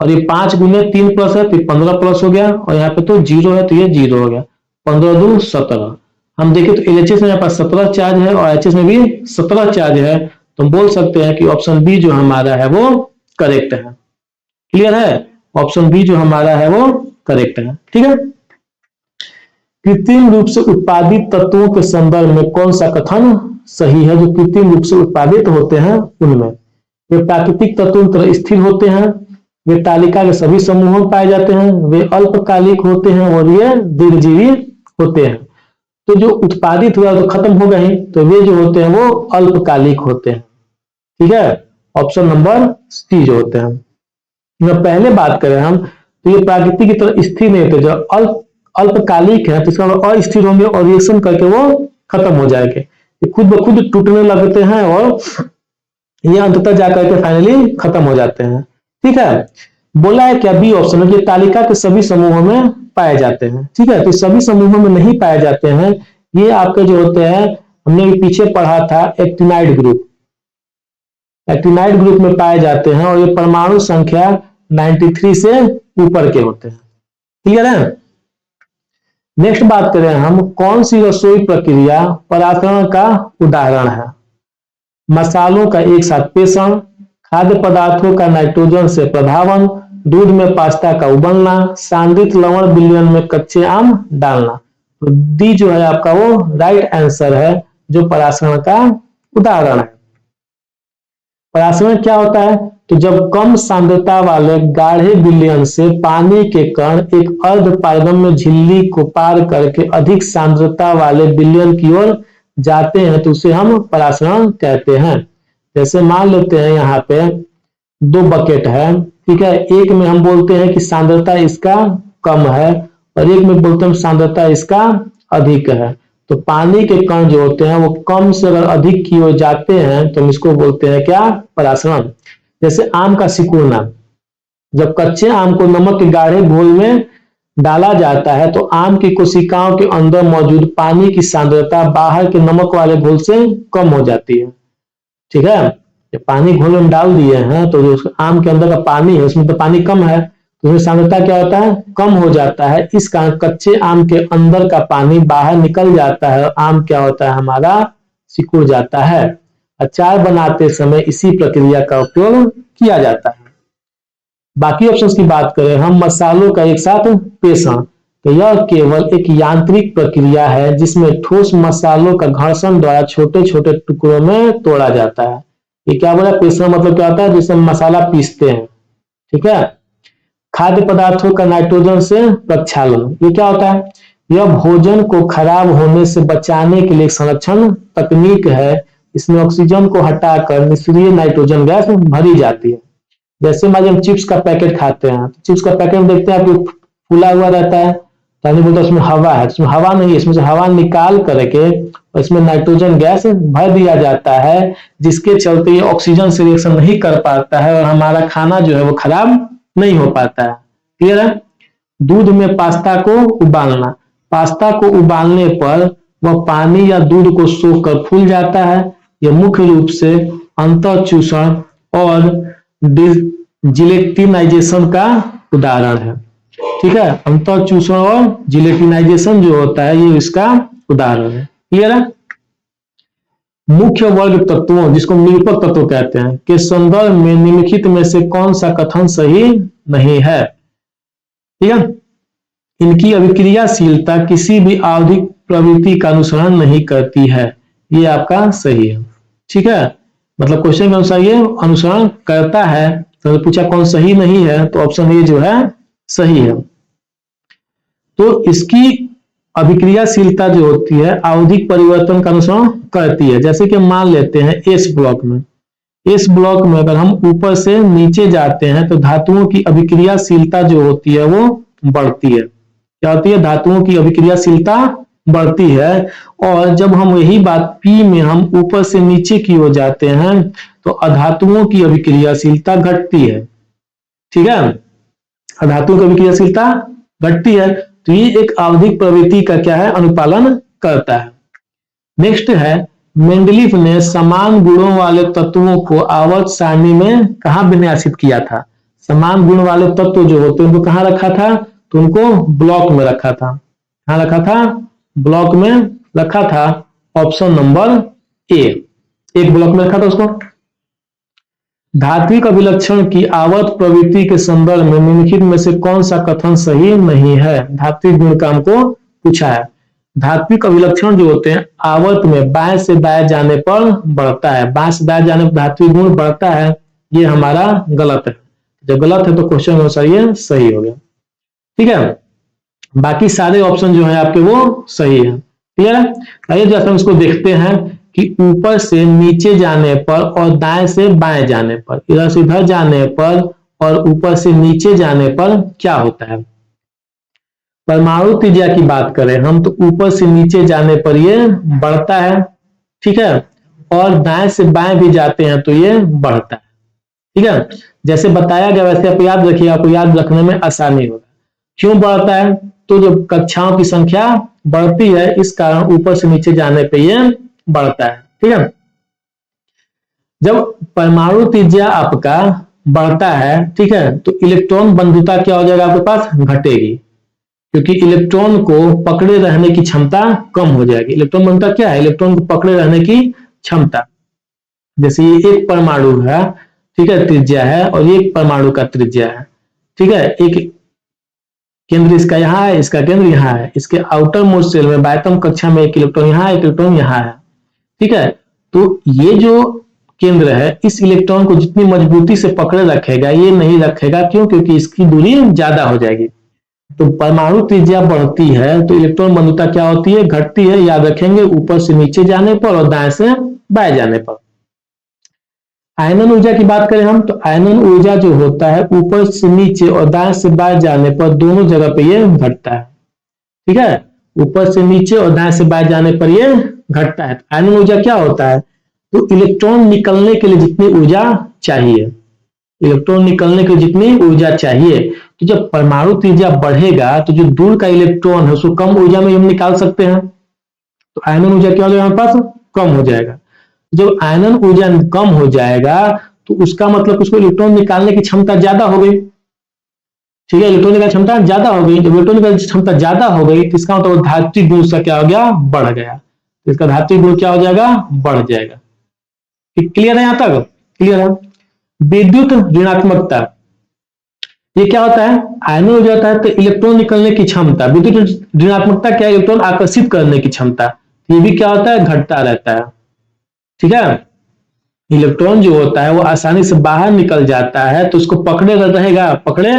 और ये 5 गुने 3 प्लस है तो 15 प्लस हो गया, और यहाँ पे तो 0 है तो ये 0 हो गया, 15 2 17। हम देखें तो LHS में यहाँ पास 17 चार्ज है और HS में भी 17 चार्ज है, तो हम बोल सकते हैं कि ऑप्शन बी जो हमारा है वो करेक्ट है। क्लियर है, ऑप्शन बी जो हमारा है वो करेक्ट है, ठीक है। कृत्रिम रूप से उत्पादित तत्वों के संदर्भ में कौन सा कथन सही है? जो कृत्रिम रूप से उत्पादित होते हैं उनमें वे प्राकृतिक तत्वों की तरह स्थिर होते हैं, वे तालिका के सभी समूहों में पाए जाते हैं, वे अल्पकालिक होते हैं और ये दीर्घजीवी होते हैं। तो जो उत्पादित हुआ तो खत्म हो गए, तो वे जो होते हैं वो अल्पकालिक होते हैं, ठीक है। ऑप्शन नंबर सी जो होते हैं। जब पहले बात करें हम तो ये प्रकृति की तरह स्थिर नहीं होते, जो अल्पकालिक है तो इसका अस्थिर होंगे और रिएक्शन करके वो खत्म हो जाएंगे, ये खुद ब खुद टूटने लगते हैं और ये अंततः जाकर के फाइनली खत्म हो जाते हैं, ठीक है। बोला है क्या बी ऑप्शन है कि तालिका के सभी समूहों में पाए जाते हैं, ठीक है। तो सभी समूहों में नहीं पाए जाते हैं, ये आपके जो होते हैं हमने पीछे पढ़ा था एक्टिनाइड ग्रुप, एक्टिनाइड ग्रुप में पाए जाते हैं और ये परमाणु संख्या 93 से ऊपर के होते हैं, क्लियर है। नेक्स्ट बात करें हम, कौन सी रसोई प्रक्रिया परागण का उदाहरण है? मसालों का एक साथ पेषण, खाद्य पदार्थों का नाइट्रोजन से प्रधावन, दूध में पास्ता का उबलना, सांद्रित लवण विलयन में कच्चे आम डालना। तो डी जो है आपका वो राइट आंसर है, जो परागण का उदाहरण है। परागण क्या होता है? तो जब कम सांद्रता वाले गाढ़े विलयन से पानी के कण एक अर्ध पारगम्य झिल्ली को पार करके अधिक सांद्रता वाले विलयन की ओर जाते हैं तो उसे हम परागण कहते हैं। जैसे मान लेते हैं यहाँ पे 2 बकेट है, ठीक है, एक में हम बोलते हैं कि सांद्रता इसका कम है और एक में बोलते हैं सांद्रता इसका अधिक है। तो पानी के कण जो होते हैं वो कम से अगर अधिक की ओर जाते हैं तो हम इसको बोलते हैं क्या? परागण। जैसे आम का सिकुड़ना, जब कच्चे आम को नमक के गाढ़े घोल में डाला जाता है तो आम की कोशिकाओं के अंदर मौजूद पानी की सांद्रता बाहर के नमक वाले घोल से कम हो जाती है, ठीक है। जब पानी घोल में डाल दिए हैं तो जो आम के अंदर का पानी है उसमें तो पानी कम है, तो उसमें सांद्रता क्या होता है? कम हो जाता है। इस कारण कच्चे आम के अंदर का पानी बाहर निकल जाता है और आम क्या होता है? हमारा सिकुड़ जाता है। अचार बनाते समय इसी प्रक्रिया का उपयोग किया जाता है। बाकी ऑप्शंस की बात करें हम, मसालों का एक साथ पेषण, तो यह केवल एक यांत्रिक प्रक्रिया है जिसमें ठोस मसालों का घर्षण द्वारा छोटे छोटे टुकड़ों में तोड़ा जाता है। ये क्या बोला? पेषण मतलब क्या होता है? जिसमें मसाला पीसते हैं, ठीक है। खाद्य पदार्थों का नाइट्रोजन से प्रक्षालन, ये क्या होता है? यह भोजन को खराब होने से बचाने के लिए संरक्षण तकनीक है। इसमें ऑक्सीजन को हटाकर निष्क्रिय नाइट्रोजन गैस भरी जाती है। जैसे मान हम चिप्स का पैकेट खाते हैं, चिप्स का पैकेट में देखते हैं आपको फूला हुआ रहता है, तो आदमी बोलता है उसमें हवा है, इसमें हवा नहीं है, इसमें से हवा निकाल करके इसमें नाइट्रोजन गैस भर दिया जाता है, जिसके चलते ये ऑक्सीजन से रिएक्शन नहीं कर पाता है और हमारा खाना जो है वो खराब नहीं हो पाता है। क्लियर है। दूध में पास्ता को उबालना, पास्ता को उबालने पर वह पानी या दूध को सोखकर फूल जाता है। यह मुख्य रूप से अंतःचूषण और जिलेटिनाइजेशन का उदाहरण है, ठीक है। अंतःचूषण और जिलेटिनाइजेशन जो होता है ये इसका उदाहरण है। क्लियर है। मुख्य वर्ग तत्वों, जिसको निरूपक तत्व कहते हैं, के संदर्भ में निम्नलिखित में से कौन सा कथन सही नहीं है? ठीक है, इनकी अभिक्रियाशीलता किसी भी आवधिक प्रवृत्ति का अनुसरण नहीं करती है, ये आपका सही है। ठीक है, मतलब क्वेश्चन के अनुसार ये अनुसरण करता है, तो पूछा कौन सही नहीं है, तो ऑप्शन ए जो है सही है। तो इसकी अभिक्रियाशीलता जो होती है आवधिक परिवर्तन का अनुसरण करती है। जैसे कि मान लेते हैं एस ब्लॉक में, इस ब्लॉक में अगर हम ऊपर से नीचे जाते हैं तो धातुओं की अभिक्रियाशीलता जो होती है वो बढ़ती है। क्या होती है? धातुओं की अभिक्रियाशीलता बढ़ती है। और जब हम यही बात पी में हम ऊपर से नीचे की ओर जाते हैं तो अधातुओं की अभिक्रियाशीलता घटती है। ठीक है, अधातुओं की अभिक्रियाशीलता घटती है, तो ये एक आवधिक प्रवृत्ति का क्या है? अनुपालन करता है। नेक्स्ट है, मेंडलीफ ने समान गुणों वाले तत्वों को आवर्त सारणी में कहां विन्यासित किया था? समान गुण वाले तत्व जो होते हैं उनको कहां रखा था? तो उनको ब्लॉक में रखा था। कहां रखा था? ब्लॉक में रखा था। ऑप्शन नंबर ए, एक ब्लॉक में रखा था उसको। धात्विक अभिलक्षण की आवर्त प्रवृत्ति के संदर्भ में निम्नलिखित में से कौन सा कथन सही नहीं है? धात्विक गुण का हमको पूछा है। धात्विक अभिलक्षण जो होते हैं आवर्त में बाएं से दाएं जाने पर बढ़ता है, बाएं से दाएं जाने पर धात्विक गुण बढ़ता है, ये हमारा गलत है। जब गलत है तो क्वेश्चन अनुसार ये सही हो गया। ठीक है, बाकी सारे ऑप्शन जो है आपके वो सही है। क्लियर है? आइए जैसे हम इसको देखते हैं कि ऊपर से नीचे जाने पर और दाएं से बाएं जाने पर, इधर से इधर जाने पर और ऊपर से नीचे जाने पर क्या होता है। परमाणु त्रिज्या की बात करें हम तो ऊपर से नीचे जाने पर ये बढ़ता है। ठीक है, और दाएं से बाएं भी जाते हैं तो ये बढ़ता है। ठीक है, जैसे बताया गया वैसे आप याद रखिए, आपको याद रखने में आसानी होगा। क्यों बढ़ता है? तो जब कक्षाओं की संख्या बढ़ती है इस कारण ऊपर से नीचे जाने पे ये बढ़ता है। ठीक है, जब परमाणु त्रिज्या आपका बढ़ता है, ठीक है, तो इलेक्ट्रॉन बंधुता क्या हो जाएगा? आपके पास घटेगी, क्योंकि इलेक्ट्रॉन को पकड़े रहने की क्षमता कम हो जाएगी। इलेक्ट्रॉन बंधुता क्या है? इलेक्ट्रॉन को पकड़े रहने की क्षमता। जैसे ये एक परमाणु है, ठीक है, त्रिज्या है, और ये एक परमाणु का त्रिज्या है। ठीक है, एक केंद्र इसका यहाँ है, इसका केंद्र यहाँ है, इसके आउटर मोस्ट शेल में बाह्यतम कक्षा में एक इलेक्ट्रॉन यहाँ है, एक इलेक्ट्रॉन यहाँ है। ठीक है, तो ये जो केंद्र है इस इलेक्ट्रॉन को जितनी मजबूती से पकड़े रखेगा ये नहीं रखेगा। क्यों? क्योंकि इसकी दूरी ज्यादा हो जाएगी। तो परमाणु त्रिज्या बढ़ती है तो इलेक्ट्रॉन बंधुता क्या होती है? घटती है। याद रखेंगे, ऊपर से नीचे जाने पर और दाएं से बाएं जाने पर। आयनन ऊर्जा की बात करें हम तो आयनन ऊर्जा जो होता है ऊपर से नीचे और दाएं से बाएं जाने पर दोनों जगह पे ये घटता है। ठीक है, ऊपर से नीचे और दाएं से बाएं जाने पर ये घटता है। आयनन ऊर्जा क्या होता है? तो इलेक्ट्रॉन निकलने के लिए जितनी ऊर्जा चाहिए, इलेक्ट्रॉन निकलने के लिए जितनी ऊर्जा चाहिए, तो जब परमाणु त्रिज्या बढ़ेगा तो जो दूर का इलेक्ट्रॉन है उसको कम ऊर्जा में हम निकाल सकते हैं। तो आयनन ऊर्जा क्या हो जाएगा? हमारे पास कम हो जाएगा। जब आयनन ऊर्जा कम हो जाएगा तो उसका मतलब उसको इलेक्ट्रॉन निकालने की क्षमता ज्यादा हो गई। ठीक है, इलेक्ट्रॉन निकालने की क्षमता ज्यादा हो गई। जब इलेक्ट्रॉन निकालने की क्षमता ज्यादा हो गई तो इसका मतलब धात्विक गुण उसका क्या हो गया? बढ़ गया। तो इसका धात्विक गुण क्या हो जाएगा? बढ़ जाएगा। क्लियर है? यहां तक क्लियर है? विद्युत ऋणात्मकता, ये क्या होता है? आयनन ऊर्जा होता है तो इलेक्ट्रॉन निकलने की क्षमता। विद्युत ऋणात्मकता क्या है? इलेक्ट्रॉन आकर्षित करने की क्षमता। ये भी क्या होता है? घटता रहता है। ठीक है, इलेक्ट्रॉन जो होता है वो आसानी से बाहर निकल जाता है तो उसको पकड़े रहेगा, पकड़े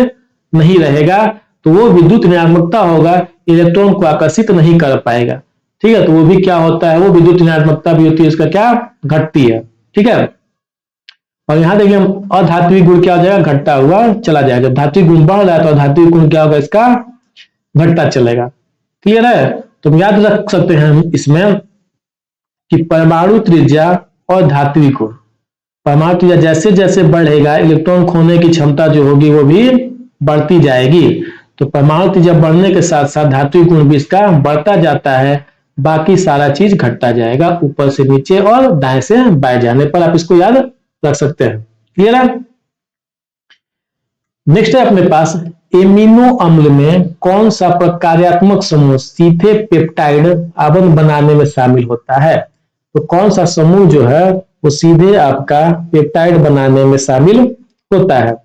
नहीं रहेगा तो वो विद्युत ऋणात्मकता होगा, इलेक्ट्रॉन को आकर्षित नहीं कर पाएगा। ठीक है, तो वो भी क्या होता है? वो विद्युत ऋणात्मकता भी होती है, उसका क्या? घटती है। ठीक है, और यहां देखिए अधात्विक गुण क्या हो जाएगा? घटता हुआ चला जाएगा। जब धात्विक गुण बढ़ रहा है तो अधात्विक गुण क्या होगा? इसका घटता चलेगा। क्लियर है? तो हम याद रख सकते हैं इसमें कि परमाणु त्रिज्या और धात्विक गुण, परमाणु त्रिज्या जैसे जैसे बढ़ेगा इलेक्ट्रॉन खोने की क्षमता जो होगी वो भी बढ़ती जाएगी। तो परमाणु त्रिज्या बढ़ने के साथ साथ धात्विक गुण भी इसका बढ़ता जाता है, बाकी सारा चीज घटता जाएगा ऊपर से नीचे और दाएं से बाएं जाने पर। आप इसको याद रख सकते हैं। क्लियर है? नेक्स्ट है अपने पास एमिनो अम्ल में कौन सा प्रकार्यात्मक समूह सीधे पेप्टाइड आवरण बनाने में शामिल होता है? तो कौन सा समूह जो है वो सीधे आपका पेप्टाइड बनाने में शामिल होता है?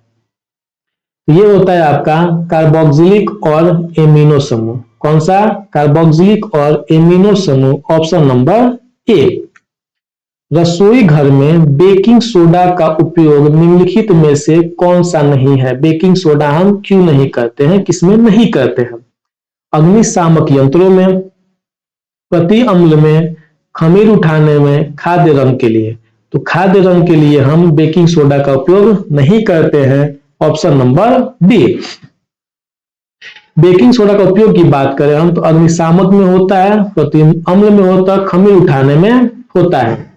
ये होता है आपका कार्बोक्सिलिक और एमिनो समूह। कौन सा? कार्बोक्सिलिक और एमिनो समूह, ऑप्शन नंबर ए। रसोई घर में बेकिंग सोडा का उपयोग निम्नलिखित में से कौन सा नहीं है? बेकिंग सोडा हम क्यों नहीं करते हैं, किसमें नहीं करते हैं? अग्निशामक यंत्रों में, प्रति अम्ल में, खमीर उठाने में, खाद्य रंग के लिए। तो खाद्य रंग के लिए हम बेकिंग सोडा का उपयोग नहीं करते हैं, option number D. Baking soda का उपयोग की बात करें हम तो अग्निशामक में होता है, प्रति अम्ल में होता है, खमीर उठाने में होता है।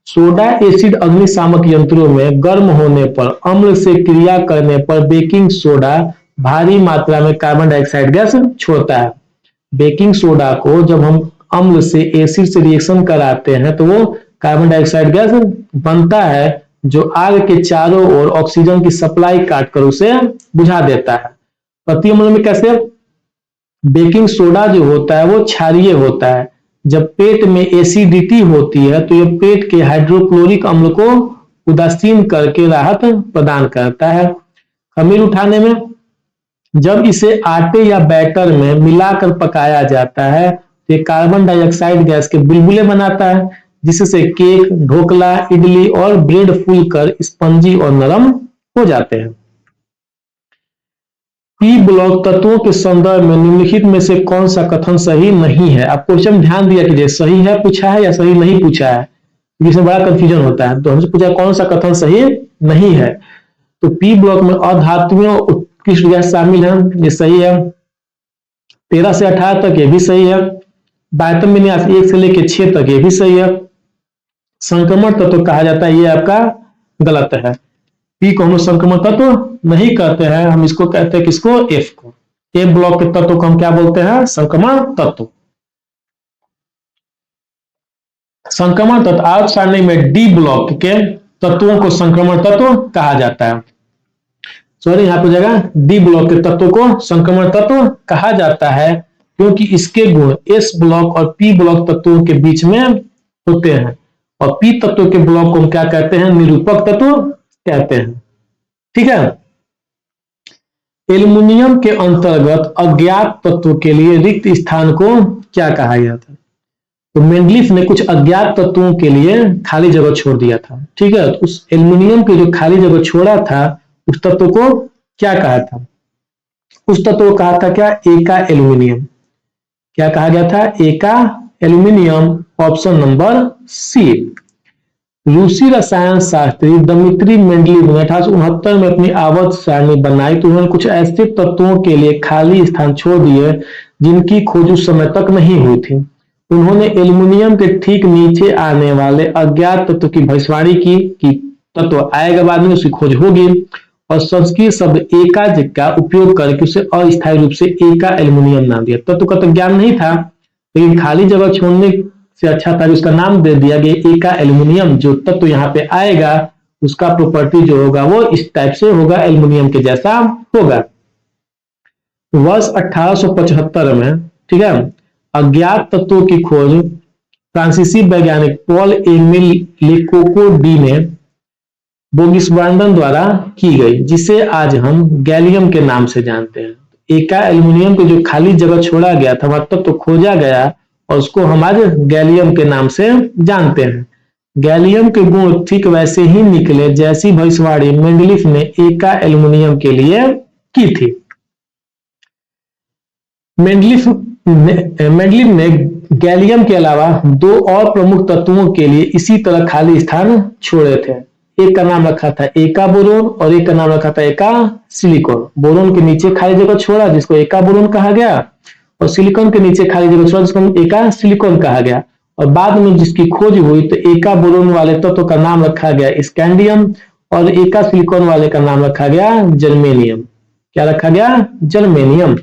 सोडा एसिड अग्निशामक यंत्रों में गर्म होने पर अम्ल से क्रिया करने पर बेकिंग सोडा भारी मात्रा में कार्बन डाइऑक्साइड गैस छोड़ता है। बेकिंग सोडा को जब हम अम्ल से एसिड से रिएक्शन कराते हैं तो वो कार्बन डाइऑक्साइड गैस बनता है, जो आग के चारों ओर ऑक्सीजन की सप्लाई काटकर उसे बुझा देता है। प्रति अम्ल में कैसे? बेकिंग सोडा जो होता है वो क्षारीय होता है। जब पेट में एसिडिटी होती है तो यह पेट के हाइड्रोक्लोरिक अम्ल को उदासीन करके राहत प्रदान करता है। खमीर उठाने में, जब इसे आटे या बैटर में मिलाकर पकाया जाता है तो ये कार्बन डाइऑक्साइड गैस के बुलबुले बनाता है, जिससे केक, ढोकला, इडली और ब्रेड फूलकर स्पंजी और नरम हो जाते हैं। पी ब्लॉक तत्वों के संदर्भ में निम्नलिखित में से कौन सा कथन सही नहीं है? आप क्वेश्चन ध्यान दिया कीजिए, सही है पूछा है या सही नहीं पूछा है, जिसमें बड़ा कंफ्यूजन होता है। तो हमसे पूछा कौन सा कथन सही नहीं है, तो पी ब्लॉक में अधातुओं उत्कृष्ट गैस शामिल है, ये सही है। 13 से 18 तक ये भी सही है। बायतम विन्यास 1 से लेकर 6 तक ये भी सही है। संक्रमण तत्व कहा जाता है, ये आपका गलत है। पी को हम संक्रमण तत्व नहीं कहते हैं, हम इसको कहते हैं किसको? एफ को। ए ब्लॉक के तत्व को हम क्या बोलते हैं? संक्रमण तत्व। संक्रमण तत्व आज सारणी में डी ब्लॉक के तत्वों को संक्रमण तत्व कहा जाता है। सॉरी, यहां पर जगह डी ब्लॉक के तत्वों को संक्रमण तत्व कहा जाता है क्योंकि इसके गुण एस ब्लॉक और पी ब्लॉक तत्वों के बीच में होते हैं, और पी तत्व के ब्लॉक को हम क्या कहते हैं? निरूपक तत्व कहते हैं। ठीक है। एल्युमिनियम के अंतर्गत अज्ञात तत्व के लिए रिक्त स्थान को क्या कहा गया था? तो मेंडलीफ ने कुछ अज्ञात तत्वों के लिए खाली जगह छोड़ दिया था। ठीक है, तो उस एल्युमिनियम के जो खाली जगह छोड़ा था उस तत्व को क्या कहा था? उस तत्व को कहा था क्या? एका एल्युमिनियम। क्या कहा गया था? एका एल्युमिनियम, ऑप्शन नंबर सी। रूसी रसायन शास्त्री दमित्री मेंडलीव ने 1869 में अपनी आवर्त सारणी बनाई, तो उन्होंने कुछ ऐसे तत्वों के लिए खाली स्थान छोड़ दिए जिनकी खोज उस समय तक नहीं हुई थी। उन्होंने एल्युमिनियम के ठीक नीचे आने वाले अज्ञात तत्व की भविष्यवाणी की कि तत्व आएगा, बाद में उसकी खोज होगी, और संस्कृत शब्द एकाज का उपयोग करके उसे अस्थायी रूप से एका एल्युमिनियम नाम दिया। तत्व का तो ज्ञान नहीं था, लेकिन खाली जगह छोड़ने से अच्छा था, उसका नाम दे दिया गया एका एल्युमिनियम। जो तत्व यहाँ पे आएगा उसका प्रॉपर्टी जो होगा वो इस टाइप से होगा, एल्युमिनियम के जैसा होगा। वर्ष 1875 में, ठीक है, अज्ञात तत्वों की खोज फ्रांसीसी वैज्ञानिक पॉल एमिल लेकोको डी ने बोगिसवार्डन द्वारा की गई, जिसे आज हम गैलियम के नाम से जानते हैं। एका एल्युमिनियम को जो खाली जगह छोड़ा गया था वह तत्व खोजा गया और उसको हम आज गैलियम के नाम से जानते हैं। गैलियम के गुण ठीक वैसे ही निकले जैसी भविष्यवाणी मेंडलीफ ने एका एल्युमिनियम के लिए की थी। मेंडलीफ ने गैलियम के अलावा दो और प्रमुख तत्वों के लिए इसी तरह खाली स्थान छोड़े थे। एक का नाम रखा था एका बोरोन और एक का नाम रखा था एका सिलिकॉन। बोरोन के नीचे खाली जगह छोड़ा जिसको एका बोरोन कहा गया, और सिलिकॉन के नीचे खाली जगह छोड़ा जिसको एका सिलिकॉन कहा गया। और बाद में जिसकी खोज हुई तो एका बोरोन वाले तत्व का नाम रखा गया स्कैंडियम और एका सिलिकॉन वाले का नाम रखा गया जर्मेनियम। क्या रखा गया? जर्मेनियम।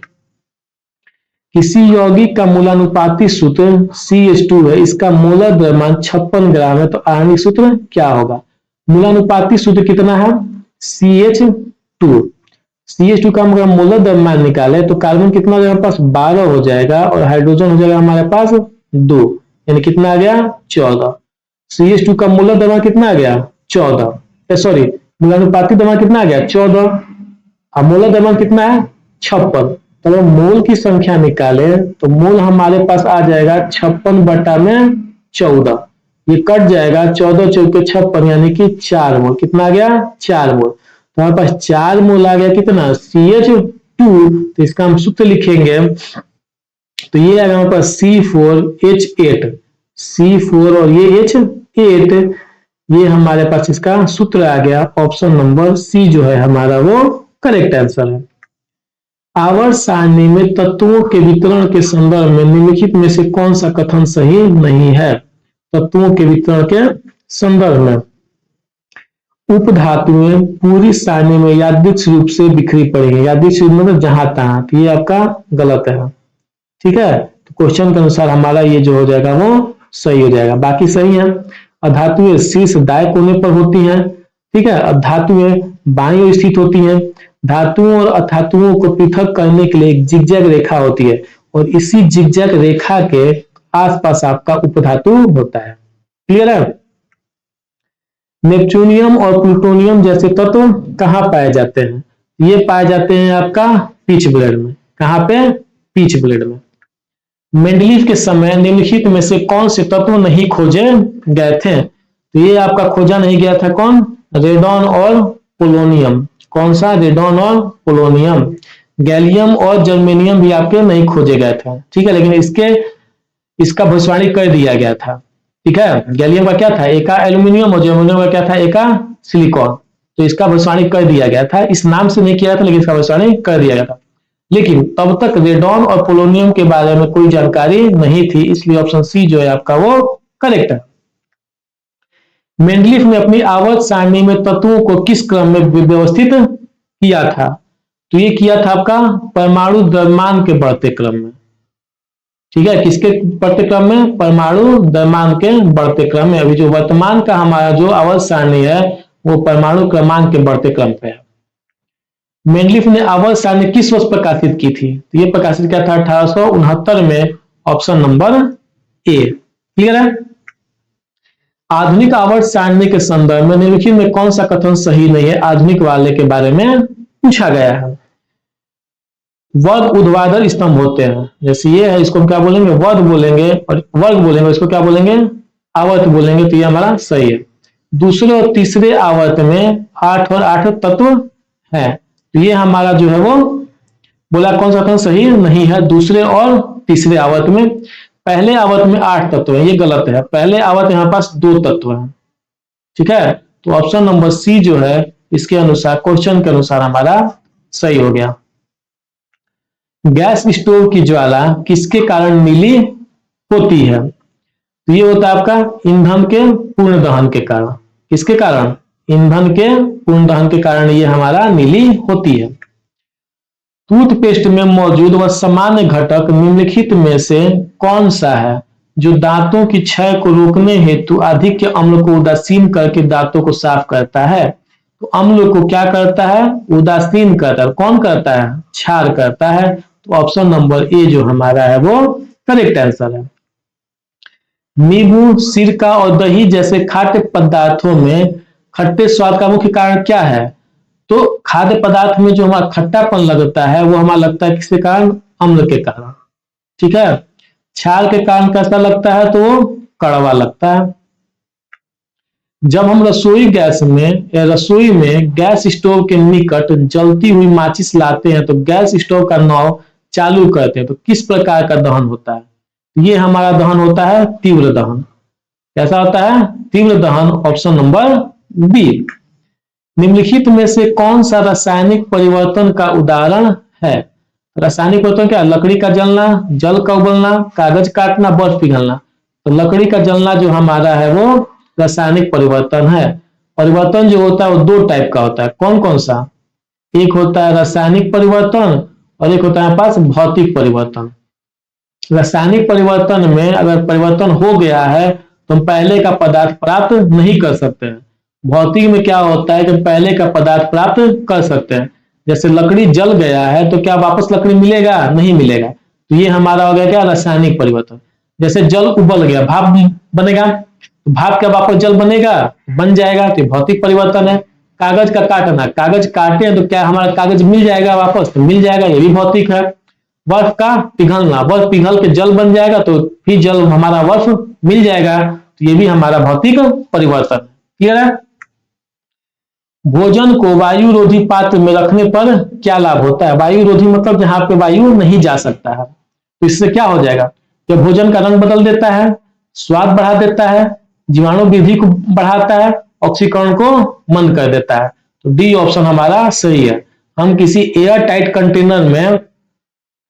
किसी यौगिक का मूलानुपाती सूत्र CH2 है, इसका मोलर द्रव्यमान 56 ग्राम है, तो आणविक सूत्र क्या होगा? मूलानुपाती सूत्र कितना है? CH2। CH2 का हम मोलर द्रव्यमान निकाले तो कार्बन कितना हमारे पास 12 हो जाएगा और हाइड्रोजन हो जाएगा हमारे पास 2, यानी कितना आ गया? 14। CH2 का मूलर द्रव्यमान कितना आ गया 14, सॉरी मूलानुपातिक द्रव्यमान कितना आ गया 14, अब मूलर द्रव्यमान कितना है 56। तो मोल की संख्या निकाले तो मोल हमारे पास आ जाएगा 56 बटा में 14, ये कट जाएगा 14 चौके 56 यानी कि 4 मोल, कितना आ गया 4 मोल। तो हमारे पास 4 मोल आ गया कितना CH2, तो इसका हम सूत्र लिखेंगे तो ये आ गया हमारे पास C4H8, C4 और ये H8, ये हमारे पास इसका सूत्र आ गया। ऑप्शन नंबर सी जो है हमारा वो करेक्ट आंसर है। आवर्त सारणी में तत्वों के वितरण के संदर्भ में निम्नलिखित में से कौन सा कथन सही नहीं है। तत्वों के वितरण के संदर्भ में उपधातुएं पूरी सारणी में यादृच्छिक रूप से बिखरी पड़ेंगी, यादृच्छिक मतलब जहां तहां, तो ये आपका गलत है। ठीक है, तो क्वेश्चन के अनुसार हमारा ये जो हो जाएगा वो सही हो जाएगा, बाकी सही है। अधातुएं शीर्ष दाएं कोने पर होती हैं, ठीक है, अधातुएं बाईं ओर स्थित होती हैं। धातुओं और अधातुओं को पृथक करने के लिए एक जिगजैग रेखा होती है और इसी जिगजैग रेखा के आसपास आपका उपधातु होता है। क्लियर है। नेपच्यूनियम और प्लूटोनियम जैसे तत्व कहाँ पाए जाते हैं, ये पाए जाते हैं आपका पिच ब्लेड में। कहाँ पे, पिच ब्लेड में। मेंडलीफ के समय निम्नलिखित में से कौन से तत्व नहीं खोजे गए थे, तो ये आपका खोजा नहीं गया था कौन, रेडॉन और पोलोनियम। कौन सा, रेडॉन और पोलोनियम। गैलियम और जर्मेनियम भी आपके नहीं खोजे गए थे, ठीक है, लेकिन इसका भविष्यवाणी कर दिया गया था। ठीक है, गैलियम का क्या था, एका एल्यूमिनियम, और जर्मेनियम का क्या था, एका सिलिकॉन। तो इसका भविष्यवाणी कर दिया गया था, इस नाम से नहीं किया था लेकिन इसका भविष्यवाणी कर दिया गया था। लेकिन तब तक रेडॉन और पोलोनियम के बारे में कोई जानकारी नहीं थी, इसलिए ऑप्शन सी जो है आपका वो करेक्ट है। मेंडलीफ ने अपनी आवर्त सारणी में तत्वों को किस क्रम में व्यवस्थित किया था, तो ये किया था आपका परमाणु द्रव्यमान के बढ़ते क्रम में। ठीक है, किसके बढ़ते क्रम में, परमाणु द्रव्यमान के बढ़ते क्रम में। अभी जो वर्तमान का हमारा जो आवर्त सारणी है वो परमाणु क्रमांक के बढ़ते क्रम पे है। मेंडलीफ ने आवर्त सारणी किस वर्ष प्रकाशित की थी, तो ये प्रकाशित किया था 1869 में, ऑप्शन नंबर ए। क्लियर है। आधुनिक आवर्त सारणी के संदर्भ में निम्नलिखित में कौन सा कथन सही नहीं है, आधुनिक वाले के बारे में पूछा गया है। वर्ग ऊर्ध्वाधर स्तंभ होते हैं, जैसे ये है, इसको हम क्या बोलेंगे, वर्ग बोलेंगे, और वर्ग बोलेंगे, इसको क्या बोलेंगे, आवर्त बोलेंगे, तो ये हमारा सही है। दूसरे और तीसरे आवर्त में 8 और 8 तत्व है, तो ये हमारा जो है वो बोला कौन सा कथन सही नहीं है, दूसरे और तीसरे आवर्त में। पहले आवर्त में 8 तत्व है, ये गलत है, पहले आवर्त यहाँ पास 2 तत्व है। ठीक है, तो ऑप्शन नंबर सी जो है इसके अनुसार, क्वेश्चन के अनुसार हमारा सही हो गया। गैस स्टोव की ज्वाला किसके कारण नीली होती है, तो ये होता है आपका ईंधन के पूर्ण दहन के कारण। किसके कारण, ईंधन के पूर्ण दहन के कारण ये हमारा नीली होती है। टूथपेस्ट में मौजूद वह सामान्य घटक निम्नलिखित में से कौन सा है जो दांतों की क्षय को रोकने हेतु अधिक के अम्ल को उदासीन करके दांतों को साफ करता है। तो अम्ल को क्या करता है, उदासीन करता है। कौन करता है, क्षार करता है। तो ऑप्शन नंबर ए जो हमारा है वो करेक्ट आंसर है। नींबू, सिरका और दही जैसे खाद्य पदार्थों में खट्टे स्वाद का मुख्य कारण क्या है, तो खाद्य पदार्थ में जो हमारा खट्टापन लगता है वो हमारा लगता है किसके कारण, अम्ल के कारण। ठीक है, क्षार के कारण कैसा लगता है, तो वो कड़वा लगता है। जब हम रसोई गैस में या रसोई में गैस स्टोव के निकट जलती हुई माचिस लाते हैं तो गैस स्टोव का नॉब चालू करते हैं तो किस प्रकार का दहन होता है, ये हमारा दहन होता है तीव्र दहन। कैसा होता है, तीव्र दहन। Option number B. निम्नलिखित में से कौन सा रासायनिक परिवर्तन का उदाहरण है, रासायनिक परिवर्तन क्या, लकड़ी का जलना, जल का उबलना, कागज काटना, बर्फ पिघलना। तो लकड़ी का जलना जो हमारा है वो रासायनिक परिवर्तन है। परिवर्तन जो होता है वो 2 टाइप का होता है। कौन कौन सा, एक होता है रासायनिक परिवर्तन और एक होता है पास भौतिक परिवर्तन। रासायनिक परिवर्तन में अगर परिवर्तन हो गया है तो हम पहले का पदार्थ प्राप्त नहीं कर सकते हैं। भौतिक में क्या होता है कि पहले का पदार्थ प्राप्त कर सकते हैं। जैसे लकड़ी जल गया है तो क्या वापस लकड़ी मिलेगा, नहीं मिलेगा। तो ये हमारा हो गया क्या, रासायनिक परिवर्तन। जैसे जल उबल गया, भाप बनेगा, तो भाप क्या वापस जल बनेगा? बन जाएगा। तो भौतिक परिवर्तन है। कागज का काटना, कागज काटे तो क्या हमारा कागज मिल जाएगा वापस? तो मिल जाएगा, ये भी भौतिक है। बर्फ का पिघलना, बर्फ पिघल के जल बन जाएगा तो फिर जल हमारा बर्फ मिल जाएगा, तो ये भी हमारा भौतिक परिवर्तन। क्लियर है? भोजन को वायु रोधी पात्र में रखने पर क्या लाभ होता है? वायु रोधी मतलब जहां पे वायु नहीं जा सकता है। तो इससे क्या हो जाएगा? कि भोजन का रंग बदल देता है, स्वाद बढ़ा देता है, जीवाणु वृद्धि को बढ़ाता है, ऑक्सीकरण को मंद कर देता है। तो डी ऑप्शन हमारा सही है। हम किसी एयर टाइट कंटेनर में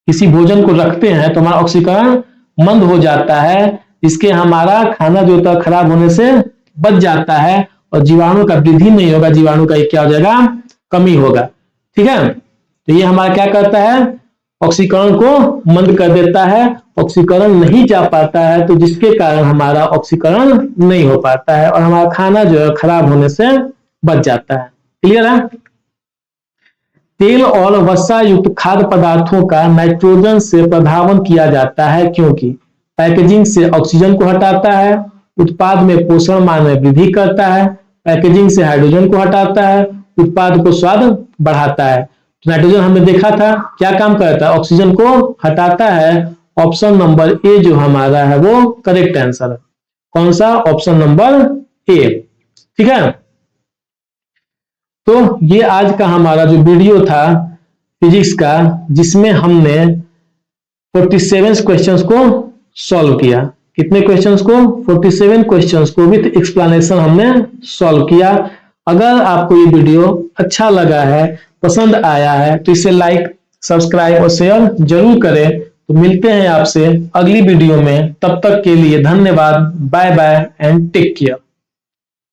किसी भोजन को रखते हैं तो हमारा ऑक्सीकरण मंद हो जाता है, इसके हमारा खाना जो होता है खराब होने से बच जाता है और जीवाणु का वृद्धि नहीं होगा, जीवाणु का क्या हो जाएगा? कमी होगा। ठीक है? तो ये हमारा क्या करता है? ऑक्सीकरण को मंद कर देता है, ऑक्सीकरण नहीं जा पाता है, तो जिसके कारण हमारा ऑक्सीकरण नहीं हो पाता है और हमारा खाना जो है खराब होने से बच जाता है। क्लियर है? तेल और वसा युक्त खाद्य पदार्थों का नाइट्रोजन से प्रधावन किया जाता है क्योंकि पैकेजिंग से ऑक्सीजन को हटाता है, उत्पाद में पोषण मान में वृद्धि करता है, पैकेजिंग से हाइड्रोजन को हटाता है, उत्पाद को स्वाद बढ़ाता है। तो नाइट्रोजन हमने देखा था क्या काम करता है? ऑक्सीजन को हटाता है। ऑप्शन नंबर ए जो हमारा है वो करेक्ट आंसर है। कौन सा? Option number A. ठीक है? तो ये आज का हमारा जो वीडियो था फिजिक्स का, जिसमें हमने 47 क्वेश्चंस को सॉल्व किया। कितने क्वेश्चंस को? 47 क्वेश्चंस को विथ एक्सप्लेनेशन हमने सॉल्व किया। अगर आपको ये वीडियो अच्छा लगा है, पसंद आया है, तो इसे लाइक, सब्सक्राइब और शेयर जरूर करें। तो मिलते हैं आपसे अगली वीडियो में, तब तक के लिए धन्यवाद। Bye bye and take care.